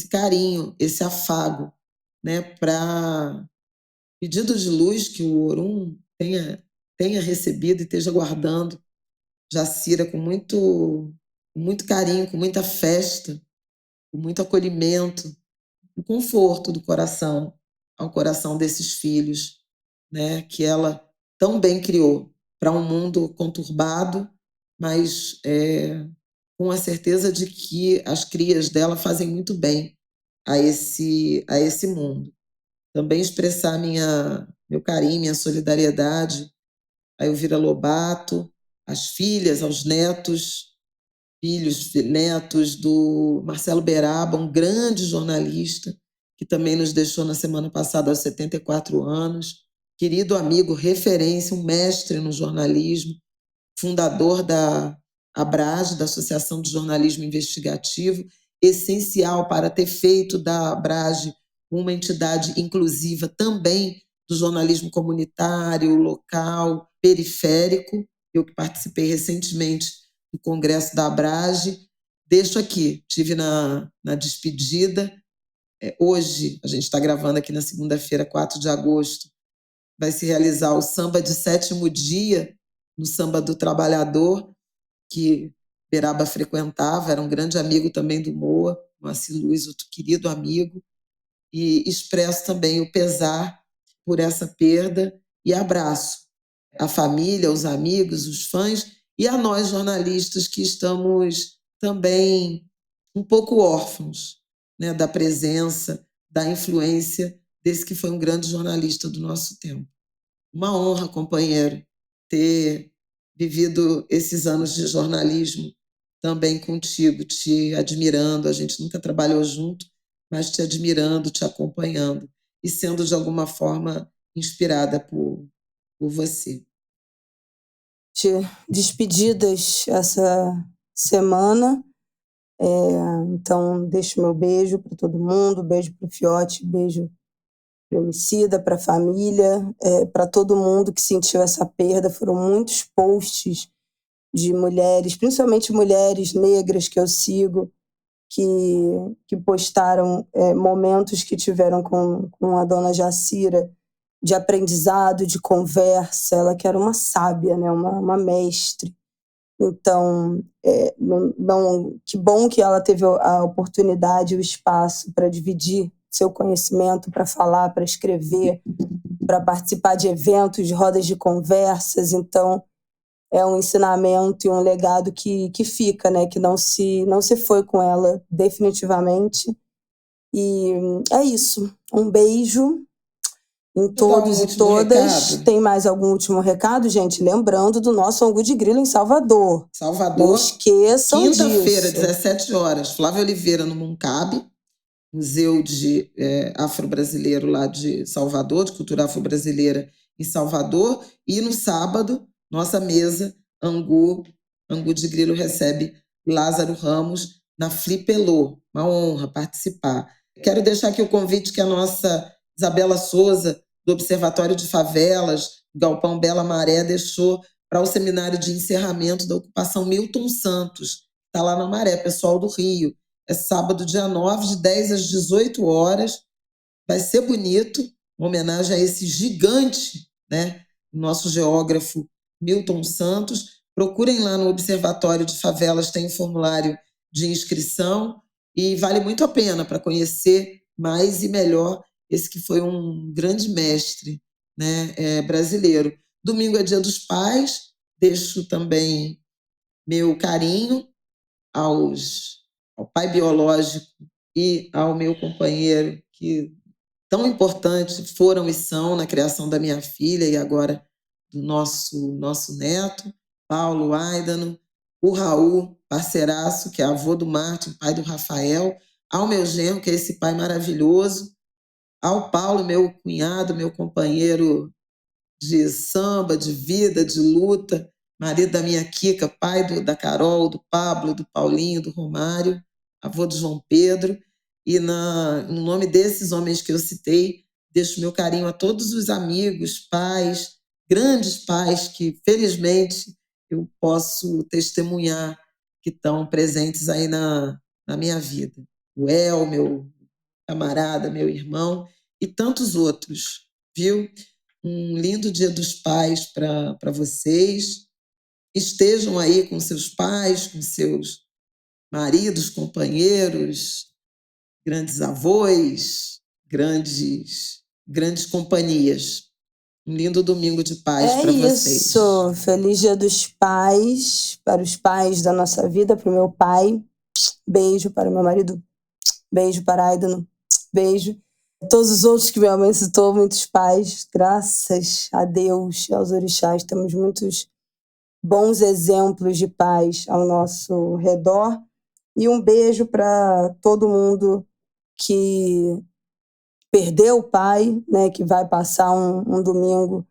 carinho, esse afago, né, para pedido de luz que o Orum tenha recebido e esteja guardando Jacira com muito carinho, com muita festa, com muito acolhimento, o conforto do coração ao coração desses filhos, né, que ela tão bem criou para um mundo conturbado, mas com a certeza de que as crias dela fazem muito bem a esse mundo. também expressar meu carinho, minha solidariedade a Elvira Lobato, às filhas, aos netos, filhos, netos do Marcelo Beraba, um grande jornalista, que também nos deixou na semana passada aos 74 anos, querido amigo, referência, um mestre no jornalismo, fundador da ABRAGE, da Associação de Jornalismo Investigativo, essencial para ter feito da ABRAGE uma entidade inclusiva também do jornalismo comunitário, local, periférico. Eu que participei recentemente do congresso da ABRAGE. Deixo aqui, estive na despedida. Hoje, a gente está gravando aqui na segunda-feira, 4 de agosto, vai se realizar o samba de 7º dia, no Samba do Trabalhador, que Beraba frequentava, era um grande amigo também do Moa, Moacir Luiz, outro querido amigo, e expresso também o pesar por essa perda e abraço a família, os amigos, os fãs e a nós jornalistas que estamos também um pouco órfãos, né, da presença, da influência desse que foi um grande jornalista do nosso tempo. Uma honra, companheiro, ter vivido esses anos de jornalismo também contigo, te admirando. A gente nunca trabalhou junto, mas te admirando, te acompanhando e sendo, de alguma forma, inspirada por você. De despedidas essa semana. Então, deixo meu beijo para todo mundo, beijo para o Fiote, beijo para o Emicida, para a família, para todo mundo que sentiu essa perda. Foram muitos posts de mulheres, principalmente mulheres negras que eu sigo, que postaram momentos que tiveram com a dona Jacira, de aprendizado, de conversa. Ela que era uma sábia, né? uma mestre. Então, que bom que ela teve a oportunidade e o espaço para dividir seu conhecimento, para falar, para escrever, para participar de eventos, de rodas de conversas. Então, é um ensinamento e um legado que fica, né? Que não se foi com ela definitivamente. E é isso. Um beijo em todos e todas. Recado? Tem mais algum último recado, gente? Lembrando do nosso Angu de Grilo em Salvador. Não esqueçam disso. Quinta-feira, 17 horas, Flávia Oliveira no Muncab, Museu de Afro-Brasileiro lá de Salvador, de Cultura Afro-Brasileira em Salvador. E no sábado, nossa mesa, Angu de Grilo recebe Lázaro Ramos na Flipelô. Uma honra participar. Quero deixar aqui o convite que a nossa Isabela Souza, do Observatório de Favelas, Galpão Bela Maré, deixou para o seminário de encerramento da ocupação Milton Santos. Está lá na Maré, pessoal do Rio. É sábado, dia 9, de 10 às 18 horas. Vai ser bonito, uma homenagem a esse gigante, né? Nosso geógrafo Milton Santos. Procurem lá no Observatório de Favelas, tem um formulário de inscrição e vale muito a pena para conhecer mais e melhor esse que foi um grande mestre, né, brasileiro. Domingo é Dia dos Pais, deixo também meu carinho ao pai biológico e ao meu companheiro, que tão importantes foram e são na criação da minha filha e agora do nosso neto, Paulo Aidano, o Raul, parceiraço, que é avô do Martin, pai do Rafael, ao meu genro, que é esse pai maravilhoso, ao Paulo, meu cunhado, meu companheiro de samba, de vida, de luta, marido da minha Kika, pai da Carol, do Pablo, do Paulinho, do Romário, avô do João Pedro. E no nome desses homens que eu citei, deixo meu carinho a todos os amigos, pais, grandes pais que, felizmente, eu posso testemunhar que estão presentes aí na minha vida. O El, meu camarada, meu irmão, e tantos outros, viu? Um lindo Dia dos Pais para vocês. Estejam aí com seus pais, com seus maridos, companheiros, grandes avós, grandes companhias. Um lindo domingo de paz para vocês. É isso. Feliz Dia dos Pais, para os pais da nossa vida, para o meu pai. Beijo para o meu marido. Beijo para Aidano. Beijo. Todos os outros que minha mãe citou, muitos pais, graças a Deus e aos orixás, temos muitos bons exemplos de pais ao nosso redor. E um beijo para todo mundo que perdeu o pai, né, que vai passar um domingo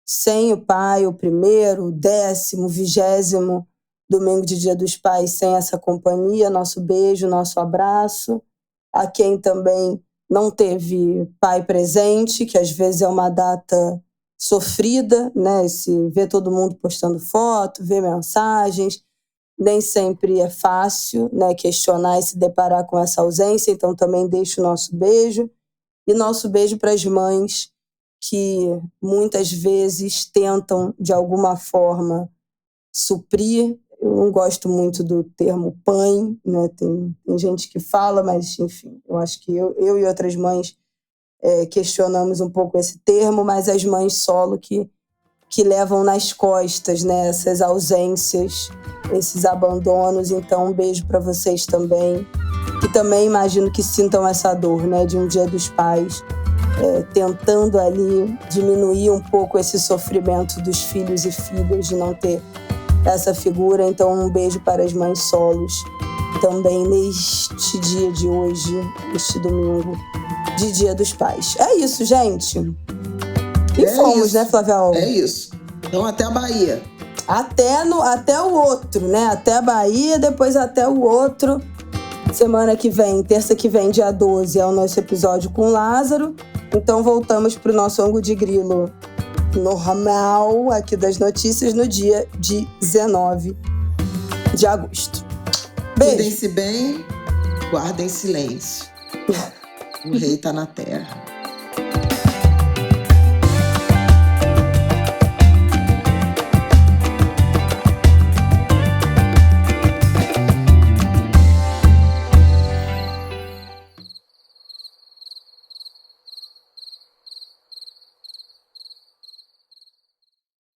sem o pai, o primeiro, o 10º, 20º domingo de Dia dos Pais sem essa companhia. Nosso beijo, nosso abraço. A quem também não teve pai presente, que às vezes é uma data sofrida, né? Se vê todo mundo postando foto, vê mensagens, nem sempre é fácil, né, questionar e se deparar com essa ausência, então também deixo o nosso beijo. E nosso beijo para as mães que muitas vezes tentam, de alguma forma, suprir. Eu não gosto muito do termo mãe, né? Tem gente que fala, mas, enfim, eu acho que eu e outras mães questionamos um pouco esse termo, mas as mães solo que levam nas costas, né, essas ausências, esses abandonos. Então, um beijo para vocês também, que também imagino que sintam essa dor, né, de um Dia dos Pais, tentando ali diminuir um pouco esse sofrimento dos filhos e filhas de não ter essa figura. Então, um beijo para as mães solos também neste dia de hoje, este domingo de Dia dos Pais. É isso, gente. E fomos, isso, né, Flávia? É isso. Então, até a Bahia. Até o outro, né? Até a Bahia, depois até o outro. Semana que vem, terça que vem, dia 12, é o nosso episódio com o Lázaro. Então, voltamos pro nosso ângulo de grilo normal aqui das notícias no dia 19 de agosto. Beijo. Cuidem-se bem, guardem silêncio. O rei tá na terra.